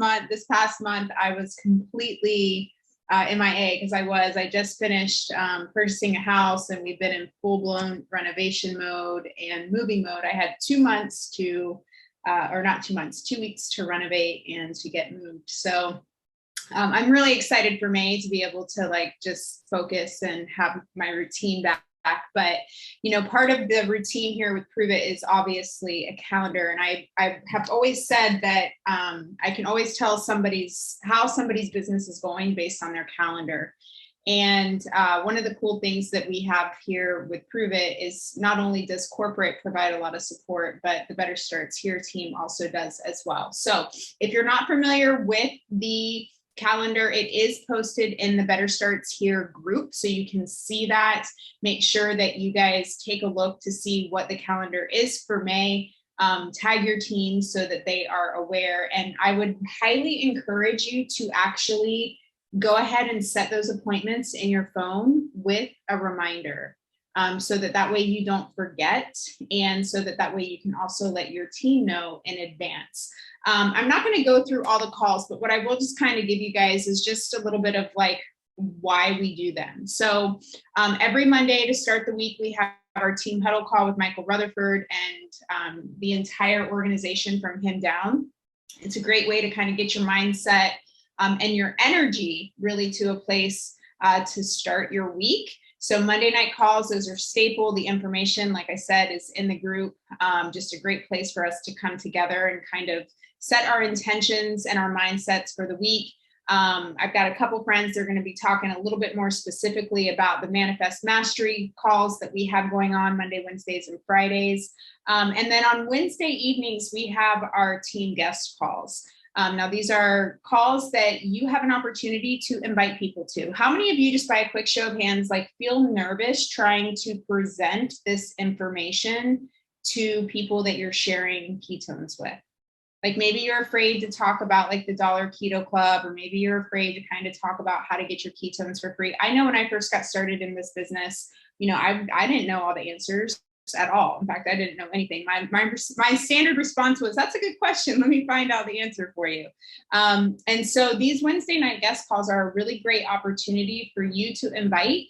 past month, I was completely MIA because I just finished purchasing a house, and we've been in full-blown renovation mode and moving mode. I had 2 months to, or not 2 months, 2 weeks to renovate and to get moved. So I'm really excited for May to be able to like just focus and have my routine back. But, you know, part of the routine here with Prove It is obviously a calendar. And I have always said that I can always tell how somebody's business is going based on their calendar. And one of the cool things that we have here with Prove It is not only does corporate provide a lot of support, but the Better Starts Here team also does as well. So if you're not familiar with the calendar, it is posted in the Better Starts Here group, so you can see that. Make sure that you guys take a look to see what the calendar is for May. Tag your team so that they are aware, and I would highly encourage you to actually go ahead and set those appointments in your phone with a reminder, so that way you don't forget, and so that way you can also let your team know in advance. I'm not going to go through all the calls, but what I will just kind of give you guys is just a little bit of like why we do them. So every Monday to start the week, we have our team huddle call with Michael Rutherford and the entire organization from him down. It's a great way to kind of get your mindset and your energy really to a place to start your week. So Monday night calls, those are staple. The information, like I said, is in the group. Just a great place for us to come together and kind of set our intentions and our mindsets for the week. I've got a couple friends that are going to be talking a little bit more specifically about the Manifest Mastery calls that we have going on Monday, Wednesdays, and Fridays. And then on Wednesday evenings, we have our team guest calls. Now, these are calls that you have an opportunity to invite people to. How many of you, just by a quick show of hands, like feel nervous trying to present this information to people that you're sharing ketones with? Like maybe you're afraid to talk about like the Dollar Keto Club, or maybe you're afraid to kind of talk about how to get your ketones for free. I know when I first got started in this business, you know, I didn't know all the answers at all. In fact, I didn't know anything. My standard response was, that's a good question. Let me find out the answer for you. And so these Wednesday night guest calls are a really great opportunity for you to invite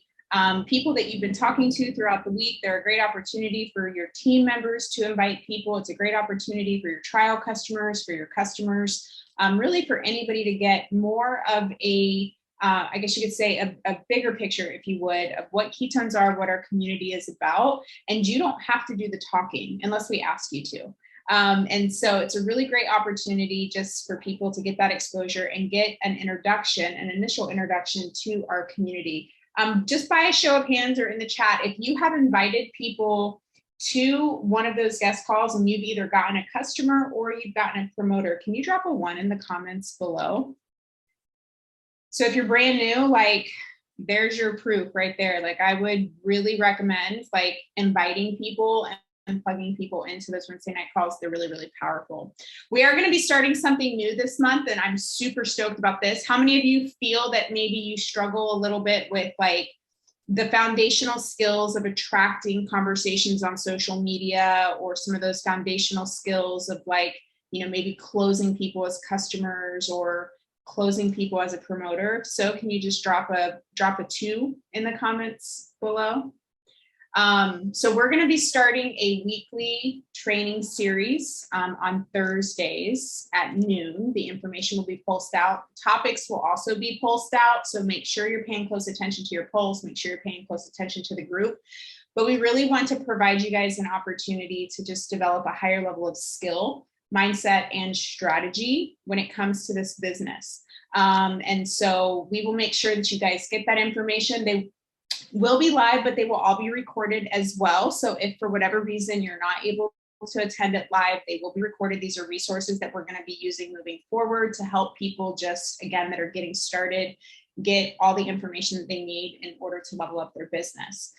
people that you've been talking to throughout the week. They're a great opportunity for your team members to invite people. It's a great opportunity for your trial customers, for your customers, really for anybody to get more of a, I guess you could say a bigger picture, if you would, of what ketones are, what our community is about. And you don't have to do the talking unless we ask you to. And so it's a really great opportunity just for people to get that exposure and get an initial introduction to our community. Just by a show of hands or in the chat, if you have invited people to one of those guest calls and you've either gotten a customer or you've gotten a promoter, can you drop a 1 in the comments below? So if you're brand new, like there's your proof right there. Like I would really recommend like inviting people and plugging people into those Wednesday night calls. They're really, really powerful. We are going to be starting something new this month, and I'm super stoked about this. How many of you feel that maybe you struggle a little bit with like the foundational skills of attracting conversations on social media, or some of those foundational skills of like, you know, maybe closing people as customers or closing people as a promoter? So can you just drop a 2 in the comments below? So we're going to be starting a weekly training series on Thursdays at noon. The information will be pulsed out. Topics will also be pulsed out. So make sure you're paying close attention to your pulse. Make sure you're paying close attention to the group. But we really want to provide you guys an opportunity to just develop a higher level of skill, mindset, and strategy when it comes to this business. And so we will make sure that you guys get that information. They will be live, but they will all be recorded as well. So if for whatever reason you're not able to attend it live, they will be recorded. These are resources that we're going to be using moving forward to help people just, again, that are getting started, get all the information that they need in order to level up their business.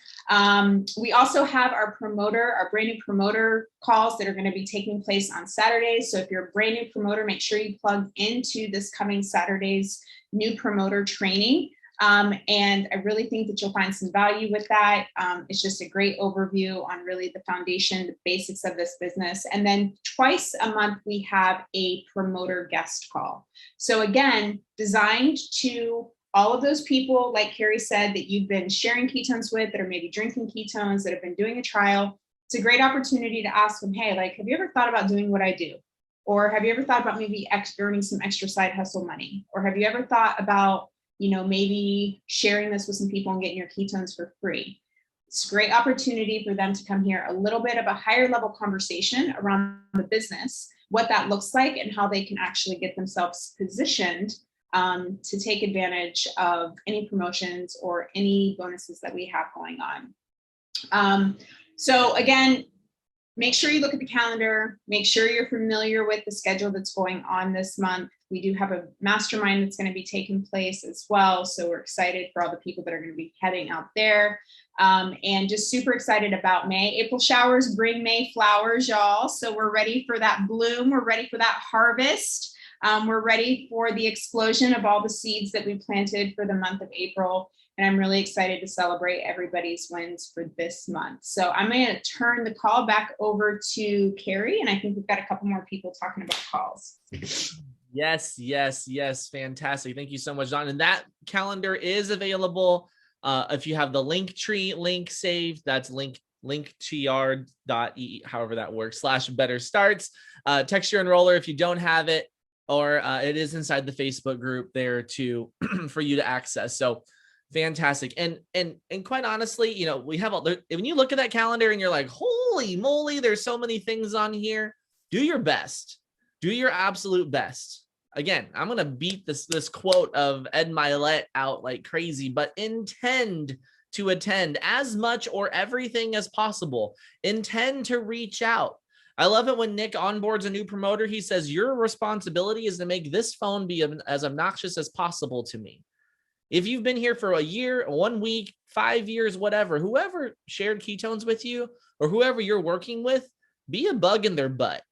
We also have our brand new promoter calls that are going to be taking place on Saturdays. So if you're a brand new promoter, make sure you plug into this coming Saturday's new promoter training. And I really think that you'll find some value with that. It's just a great overview on really the foundation, the basics of this business. And then twice a month, we have a promoter guest call. So again, designed to all of those people, like Carrie said, that you've been sharing ketones with, that are maybe drinking ketones, that have been doing a trial. It's a great opportunity to ask them, hey, like, have you ever thought about doing what I do? Or have you ever thought about maybe earning some extra side hustle money? Or have you ever thought about, you know, maybe sharing this with some people and getting your ketones for free? It's a great opportunity for them to come hear a little bit of a higher level conversation around the business, what that looks like, and how they can actually get themselves positioned to take advantage of any promotions or any bonuses that we have going on. So again, make sure you look at the calendar, make sure you're familiar with the schedule that's going on this month. We do have a mastermind that's going to be taking place as well. So we're excited for all the people that are going to be heading out there. And just super excited about May. April showers bring May flowers, y'all. So we're ready for that bloom. We're ready for that harvest. We're ready for the explosion of all the seeds that we planted for the month of April. And I'm really excited to celebrate everybody's wins for this month. So I'm going to turn the call back over to Carrie. And I think we've got a couple more people talking about calls. Yes. Fantastic. Thank you so much, Dawn. And that calendar is available. If you have the Linktree link saved, that's linktr.ee, however that works, /better starts. Text your enroller if you don't have it, or it is inside the Facebook group there too for you to access. So fantastic. And quite honestly, you know, we have when you look at that calendar and you're like, holy moly, there's so many things on here. Do your best. Do your absolute best. Again, I'm going to beat this quote of Ed Milet out like crazy, but intend to attend as much or everything as possible. Intend to reach out. I love it when Nick onboards a new promoter. He says, your responsibility is to make this phone be as obnoxious as possible to me. If you've been here for a year, 1 week, 5 years, whatever, whoever shared ketones with you or whoever you're working with, be a bug in their butt.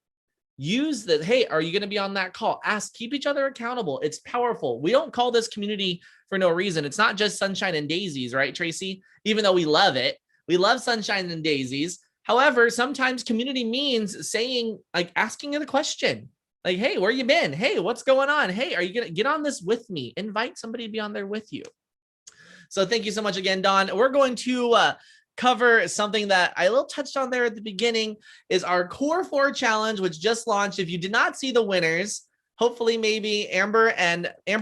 Use that. Hey, are you going to be on that call? Ask, keep each other accountable. It's powerful. We don't call this community for no reason. It's not just sunshine and daisies, right, Tracy? Even though we love it. We love sunshine and daisies. However, sometimes community means saying, like, asking a question. Like, hey, where you been? Hey, what's going on? Hey, are you going to get on this with me? Invite somebody to be on there with you. So thank you so much again, Dawn. We're going to cover something that I a little touched on there at the beginning, is our Core 4 challenge, which just launched. If you did not see the winners, hopefully maybe Amber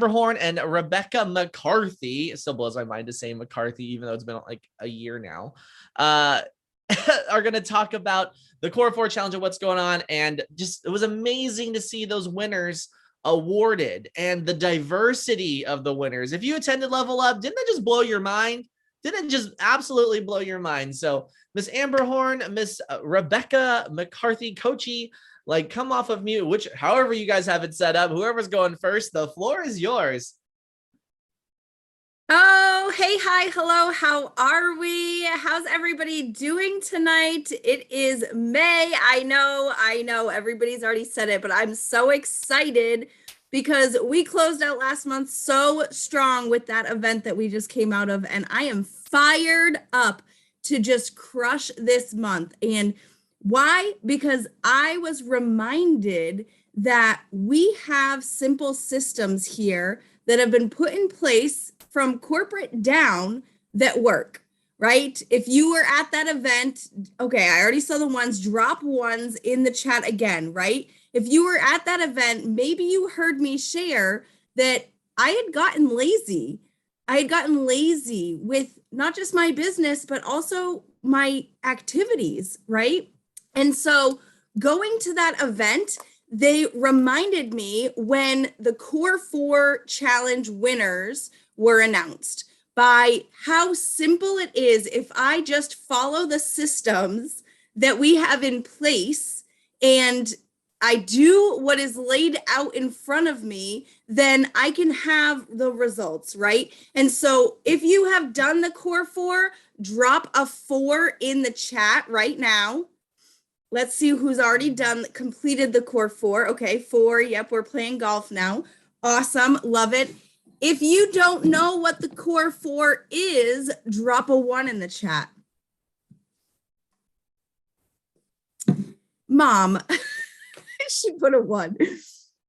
Horn and Rebecca McCarthy, it still blows my mind to say McCarthy, even though it's been like a year now, are going to talk about the Core 4 challenge and what's going on. And just, it was amazing to see those winners awarded and the diversity of the winners. If you attended Level Up, didn't that just blow your mind? Didn't it just absolutely blow your mind? So Miss Amber Horn, Miss Rebecca McCarthy, Coachy, like, come off of mute, however you guys have it set up, whoever's going first, the floor is yours. Oh, hey, hi, hello. How are we? How's everybody doing tonight? It is May. I know everybody's already said it, but I'm so excited because we closed out last month so strong with that event that we just came out of, and I am fired up to just crush this month. And why? Because I was reminded that we have simple systems here that have been put in place from corporate down that work, right? If you were at that event, okay, I already saw the ones, drop ones in the chat again, right? If you were at that event, maybe you heard me share that I had gotten lazy. I had gotten lazy with not just my business, but also my activities, right? And so going to that event, they reminded me when the Core 4 Challenge winners were announced by how simple it is if I just follow the systems that we have in place and I do what is laid out in front of me, then I can have the results, right? And so if you have done the Core 4, drop a 4 in the chat right now. Let's see who's already completed the Core 4. Okay, 4. Yep, we're playing golf now. Awesome, love it. If you don't know what the Core 4 is, drop a 1 in the chat. Mom, she put a 1.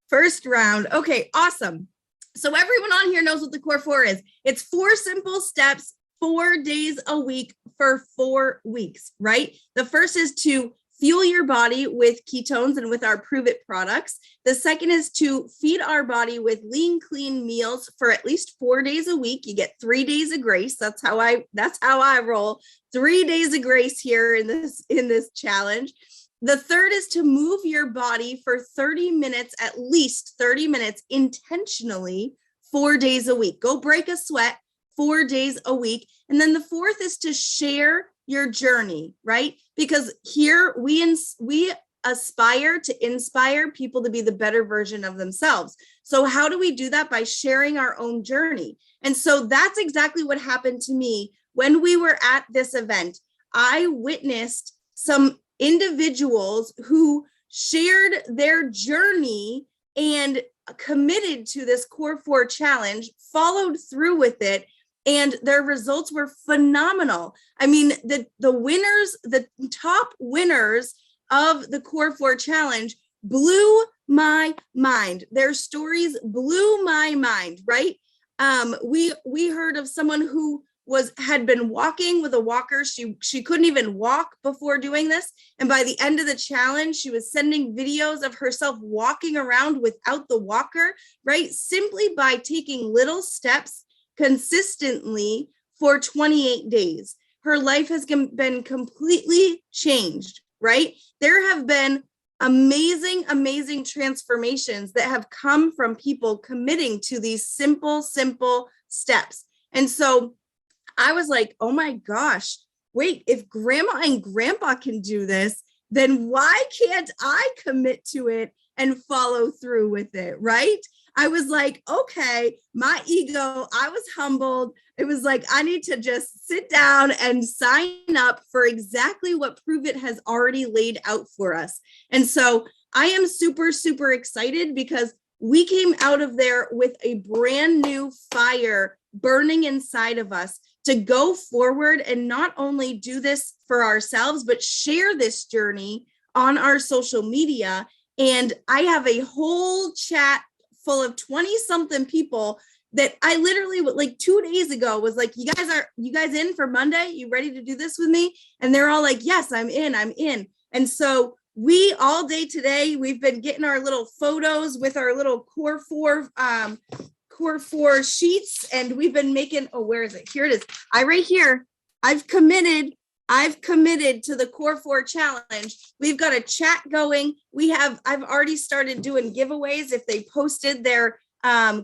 First round. Okay, awesome. So everyone on here knows what the Core 4 is. It's 4 simple steps, 4 days a week for 4 weeks, right? The first is to fuel your body with ketones and with our Prove It products. The second is to feed our body with lean, clean meals for at least 4 days a week. You get 3 days of grace. That's how I roll. 3 days of grace here in this challenge. The third is to move your body for 30 minutes, at least 30 minutes intentionally, 4 days a week. Go break a sweat 4 days a week. And then the fourth is to share your journey, right? Because here we aspire to inspire people to be the better version of themselves. So how do we do that? By sharing our own journey. And so that's exactly what happened to me when we were at this event. I witnessed some individuals who shared their journey and committed to this Core 4 challenge, followed through with it, and their results were phenomenal. I mean, the winners, the top winners of the Core 4 challenge blew my mind. Their stories blew my mind, right? We heard of someone who had been walking with a walker. She couldn't even walk before doing this. And by the end of the challenge, she was sending videos of herself walking around without the walker, right? Simply by taking little steps consistently for 28 days. Her life has been completely changed, right? There have been amazing, amazing transformations that have come from people committing to these simple steps. And so I was like, oh my gosh, wait, if grandma and grandpa can do this, then why can't I commit to it and follow through with it, right? I was like, okay, my ego, I was humbled. It was like, I need to just sit down and sign up for exactly what Prove It has already laid out for us. And so I am super, super excited because we came out of there with a brand new fire burning inside of us to go forward and not only do this for ourselves, but share this journey on our social media. And I have a whole chat full of 20-something people that I literally, like 2 days ago, was like, you guys in for Monday? You ready to do this with me? And they're all like, yes, I'm in. And so we all day today, we've been getting our little photos with our little Core 4 sheets, and we've been making, oh, where is it? Here it is. Right here, I've committed to the Core 4 challenge. We've got a chat going. I've already started doing giveaways. If they posted their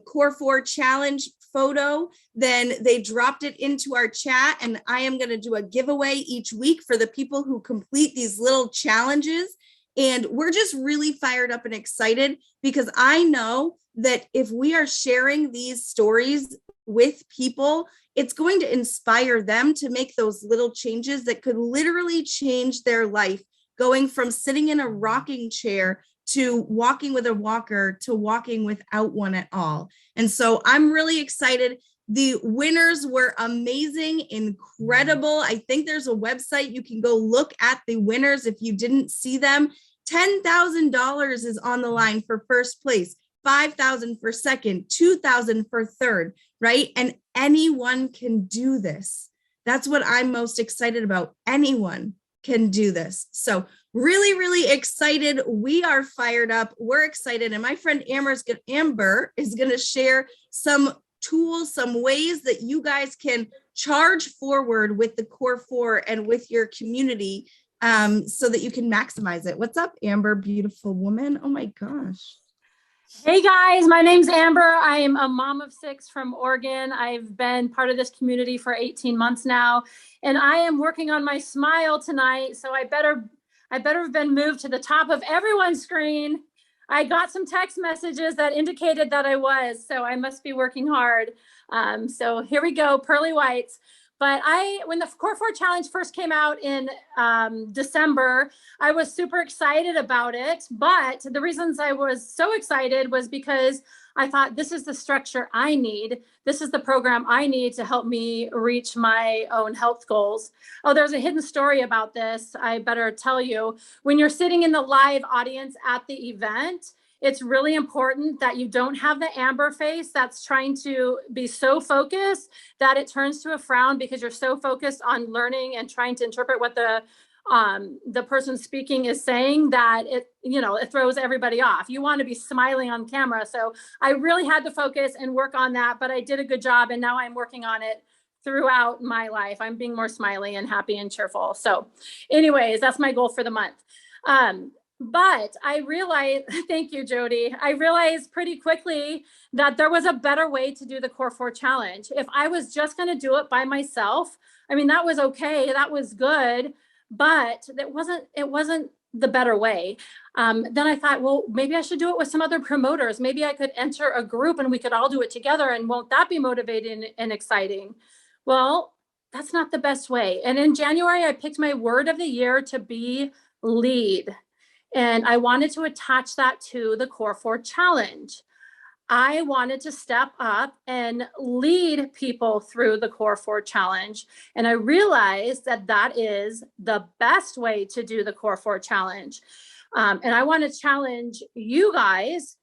Core 4 challenge photo, then they dropped it into our chat, and I am going to do a giveaway each week for the people who complete these little challenges. And we're just really fired up and excited because I know that if we are sharing these stories with people, it's going to inspire them to make those little changes that could literally change their life, going from sitting in a rocking chair to walking with a walker to walking without one at all. And so I'm really excited. The winners were amazing, incredible. I think there's a website you can go look at the winners if you didn't see them. $10,000 is on the line for first place, $5,000 for second, $2,000 for third, right? And anyone can do this. That's what I'm most excited about. Anyone can do this. So really, really excited. We are fired up. We're excited. And my friend Amber is going to share some tools, some ways that you guys can charge forward with the Core 4 and with your community so that you can maximize it. What's up, Amber, beautiful woman? Oh my gosh. Hey guys, my name's Amber. I am a mom of 6 from Oregon. I've been part of this community for 18 months now, and I am working on my smile tonight. So I better have been moved to the top of everyone's screen. I got some text messages that indicated that I was, so I must be working hard. So here we go, pearly whites. But when the Core 4 Challenge first came out in December, I was super excited about it. But the reasons I was so excited was because I thought, this is the structure I need. This is the program I need to help me reach my own health goals. Oh, there's a hidden story about this. I better tell you. When you're sitting in the live audience at the event, it's really important that you don't have the Amber face that's trying to be so focused that it turns to a frown because you're so focused on learning and trying to interpret what the person speaking is saying that it throws everybody off. You want to be smiling on camera. So I really had to focus and work on that, but I did a good job. And now I'm working on it throughout my life. I'm being more smiley and happy and cheerful. So anyways, that's my goal for the month. But I realized, thank you, Jody. I realized pretty quickly that there was a better way to do the Core 4 Challenge. If I was just going to do it by myself, I mean, that was okay. That was good, but it wasn't the better way. Then I thought, well, maybe I should do it with some other promoters. Maybe I could enter a group and we could all do it together. And won't that be motivating and exciting? Well, that's not the best way. And in January, I picked my word of the year to be lead. And I wanted to attach that to the Core 4 Challenge. I wanted to step up and lead people through the Core 4 Challenge. And I realized that that is the best way to do the Core 4 Challenge. And I want to challenge you guys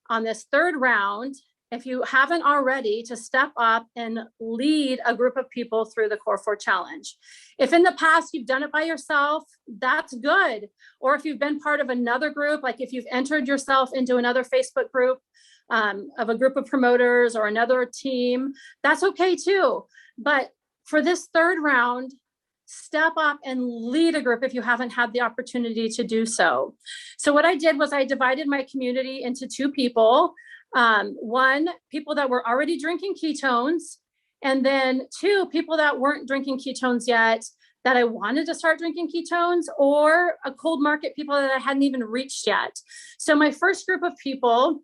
on this third round, if you haven't already, to step up and lead a group of people through the Core 4 Challenge. If in the past you've done it by yourself, that's good. Or if you've been part of another group, like if you've entered yourself into another Facebook group of a group of promoters or another team, that's okay too. But for this third round, step up and lead a group if you haven't had the opportunity to do so. So what I did was I divided my community into 2 people. One, people that were already drinking ketones, and then 2, people that weren't drinking ketones yet, that I wanted to start drinking ketones, or a cold market people that I hadn't even reached yet. So my first group of people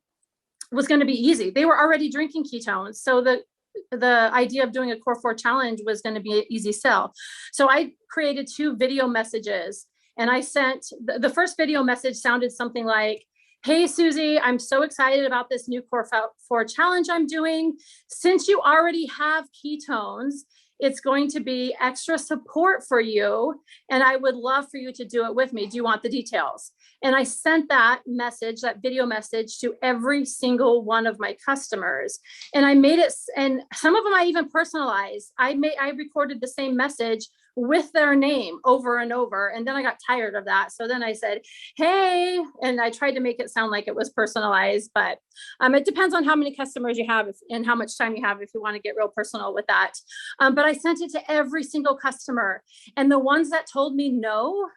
was going to be easy. They were already drinking ketones. So the idea of doing a Core 4 Challenge was going to be an easy sell. So I created 2 video messages, and I sent, the first video message sounded something like, "Hey, Susie, I'm so excited about this new Core 4 Challenge I'm doing. Since you already have ketones, it's going to be extra support for you, and I would love for you to do it with me. Do you want the details?" And I sent that message, that video message, to every single one of my customers. And I made it, and some of them I even personalized. I recorded the same message with their name over and over. And then I got tired of that. So then I said, "Hey," and I tried to make it sound like it was personalized, but it depends on how many customers you have and how much time you have if you want to get real personal with that. But I sent it to every single customer. And the ones that told me no,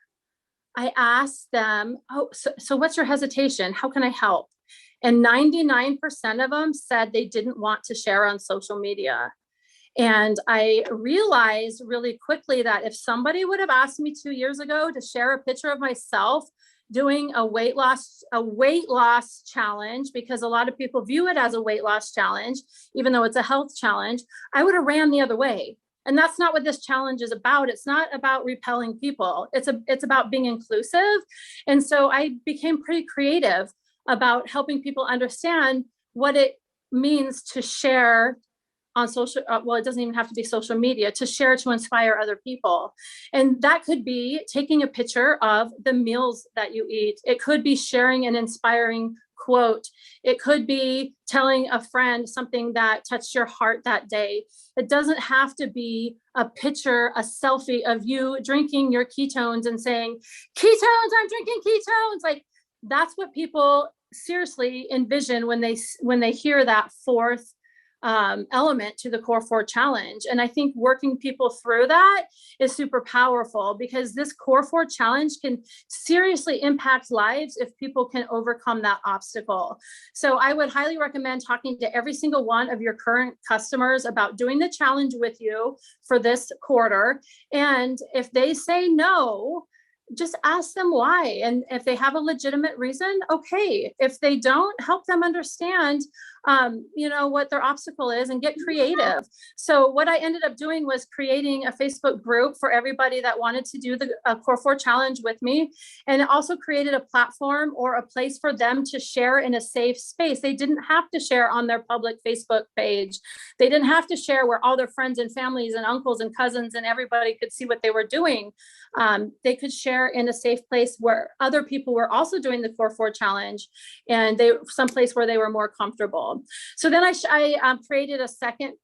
I asked them, "Oh, so what's your hesitation? How can I help?" And 99% of them said they didn't want to share on social media. And I realized really quickly that if somebody would have asked me 2 years ago to share a picture of myself doing a weight loss challenge, because a lot of people view it as a weight loss challenge, even though it's a health challenge, I would have ran the other way. And that's not what this challenge is about. It's not about repelling people. It's about being inclusive. And so I became pretty creative about helping people understand what it means to share on social, well, it doesn't even have to be social media, to share, to inspire other people. And that could be taking a picture of the meals that you eat. It could be sharing an inspiring quote. It could be telling a friend something that touched your heart that day. It doesn't have to be a picture, a selfie of you drinking your ketones and saying, ketones, I'm drinking ketones. Like, that's what people seriously envision when they hear that fourth element to the Core 4 challenge. And I think working people through that is super powerful, because this Core 4 challenge can seriously impact lives if people can overcome that obstacle. So I would highly recommend talking to every single one of your current customers about doing the challenge with you for this quarter. And if they say no, just ask them why. And if they have a legitimate reason, okay. If they don't, help them understand, what their obstacle is, and get creative. So what I ended up doing was creating a Facebook group for everybody that wanted to do the Core 4 challenge with me. And it also created a platform or a place for them to share in a safe space. They didn't have to share on their public Facebook page. They didn't have to share where all their friends and families and uncles and cousins and everybody could see what they were doing. They could share in a safe place where other people were also doing the Core 4 challenge, and someplace where they were more comfortable. So then I created a second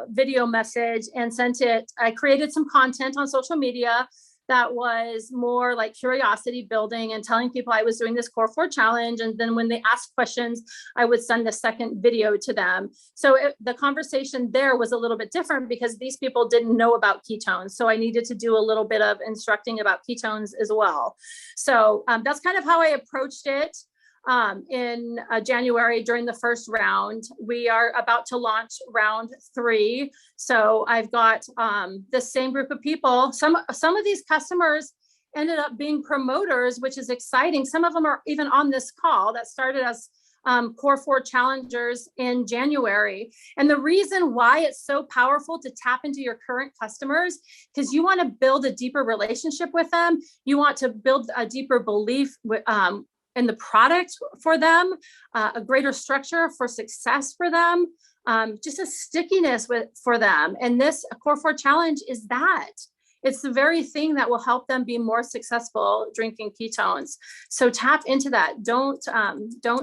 video message and sent it. I created some content on social media that was more like curiosity building and telling people I was doing this Core 4 challenge. And then when they asked questions, I would send the second video to them. So the conversation there was a little bit different, because these people didn't know about ketones. So I needed to do a little bit of instructing about ketones as well. So that's kind of how I approached it. In January during the first round. We are about to launch round 3. So I've got the same group of people. Some of these customers ended up being promoters, which is exciting. Some of them are even on this call that started as Core 4 challengers in January. And the reason why it's so powerful to tap into your current customers, because you want to build a deeper relationship with them. You want to build a deeper belief in the product for them, a greater structure for success for them, just a stickiness for them. And this Core 4 challenge is that. It's the very thing that will help them be more successful drinking ketones. So tap into that. Don't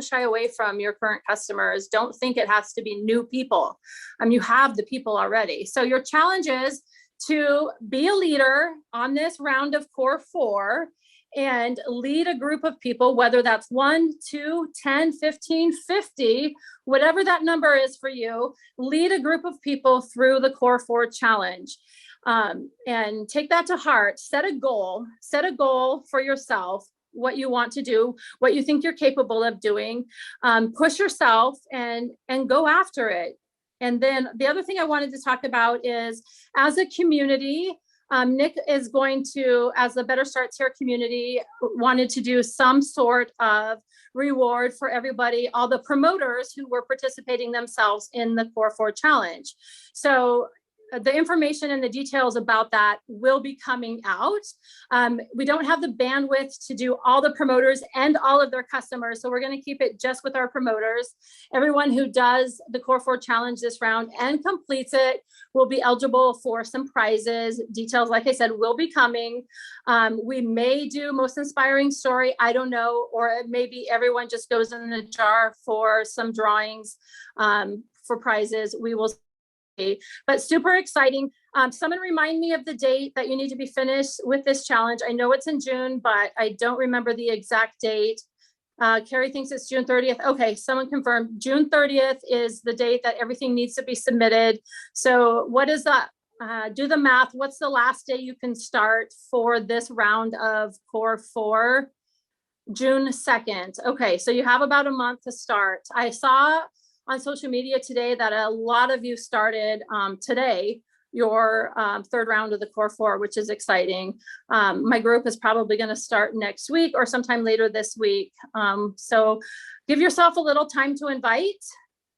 shy away from your current customers. Don't think it has to be new people. You have the people already. So your challenge is to be a leader on this round of Core 4, and lead a group of people, whether that's 1, 2, 10, 15, 50, whatever that number is for you, lead a group of people through the Core 4 challenge. And take that to heart. Set a goal for yourself, what you want to do, what you think you're capable of doing. Push yourself and go after it. And then the other thing I wanted to talk about is, as a community, Nick is going to, as the Better Starts Here community, wanted to do some sort of reward for everybody, all the promoters who were participating themselves in the Core 4 challenge. So the information and the details about that will be coming out. We don't have the bandwidth to do all the promoters and all of their customers, so we're going to keep it just with our promoters. Everyone who does the Core 4 challenge this round and completes it will be eligible for some prizes. Details, like I said, will be coming. We may do most inspiring story, I don't know, or maybe everyone just goes in the jar for some drawings for prizes. We will. But super exciting. Someone remind me of the date that you need to be finished with this challenge. I know it's in June, but I don't remember the exact date. Carrie thinks it's June 30th. Okay, someone confirmed. June 30th is the date that everything needs to be submitted. So what is that? Do the math. What's the last day you can start for this round of Core 4? June 2nd. Okay, so you have about a month to start. I saw on social media today that a lot of you started today. your third round of the core 4, which is exciting. My group is probably going to start next week or sometime later this week. So give yourself a little time to invite.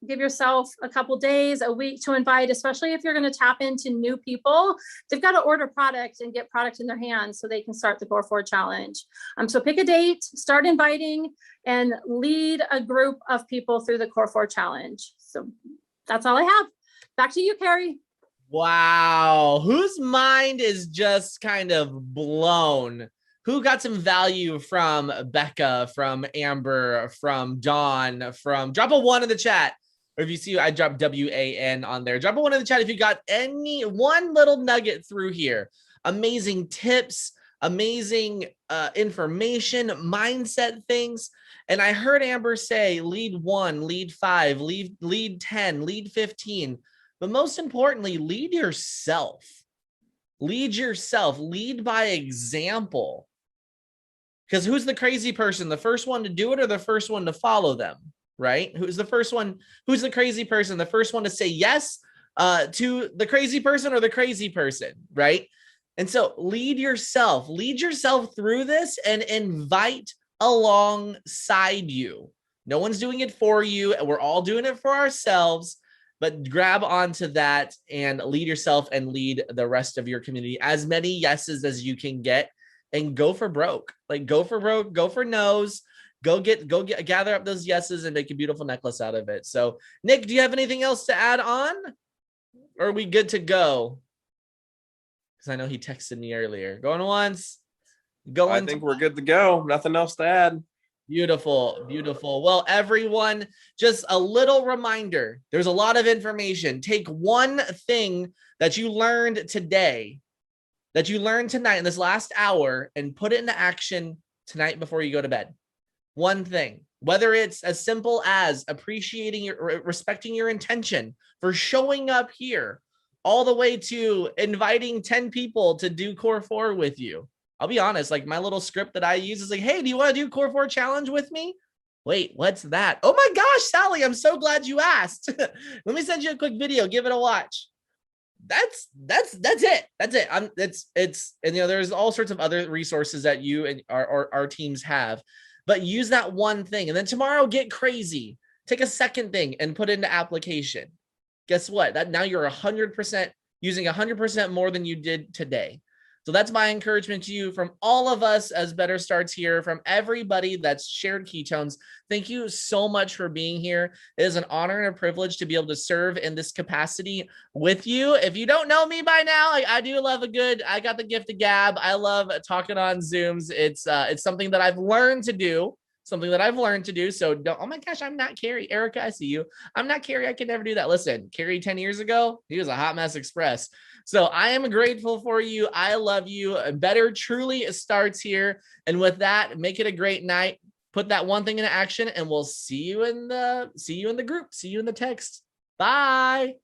Give yourself a couple days, a week to invite, especially if you're going to tap into new people. They've got to order product and get product in their hands so they can start the Core 4 challenge. So pick a date, start inviting, and lead a group of people through the Core 4 challenge. So that's all I have. Back to you, Carrie. Wow. Whose mind is just kind of blown? Who got some value from Becca, from Amber, from Dawn, from drop a 1 in the chat. Or if you see, I dropped WAN on there. Drop a 1 in the chat if you got any one little nugget through here. Amazing tips, amazing information, mindset things. And I heard Amber say lead 1, lead 5, lead 10, lead 15. But most importantly, lead yourself. Lead yourself. Lead by example. Because who's the crazy person? The first one to do it or the first one to follow them? Right? Who's the first one? Who's the crazy person? The first one to say yes to the crazy person or the crazy person, right? And so lead yourself through this and invite alongside you. No one's doing it for you. We're all doing it for ourselves, but grab onto that and lead yourself and lead the rest of your community. As many yeses as you can get and go for broke. Like go for broke, go for no's. Go gather up those yeses and make a beautiful necklace out of it. So, Nick, do you have anything else to add on? Or are we good to go? Because I know he texted me earlier. Going once. I think we're good to go. Nothing else to add. Beautiful, beautiful. Well, everyone, just a little reminder. There's a lot of information. Take one thing that you learned today, that you learned tonight in this last hour, and put it into action tonight before you go to bed. One thing, whether it's as simple as appreciating respecting your intention for showing up here, all the way to inviting 10 people to do Core 4 with you. I'll be honest, like my little script that I use is like, hey, do you want to do Core 4 challenge with me? Wait, what's that? Oh my gosh, Sally, I'm so glad you asked. Let me send you a quick video. Give it a watch. That's it. That's it. And there's all sorts of other resources that you and our teams have. But use that one thing. And then tomorrow, get crazy. Take a second thing and put it into application. Guess what? That now you're 100% using 100% more than you did today. So that's my encouragement to you from all of us as Better Starts here, from everybody that's shared ketones. Thank you so much for being here. It is an honor and a privilege to be able to serve in this capacity with you. If you don't know me by now, I do love I got the gift of gab. I love talking on Zooms. It's something that I've learned to do. So don't, oh my gosh, I'm not Carrie. Erica, I see you. I'm not Carrie. I can never do that. Listen, Carrie 10 years ago, he was a hot mess express. So I am grateful for you. I love you. Better truly starts here. And with that, make it a great night. Put that one thing into action and we'll see you in the group. See you in the text. Bye.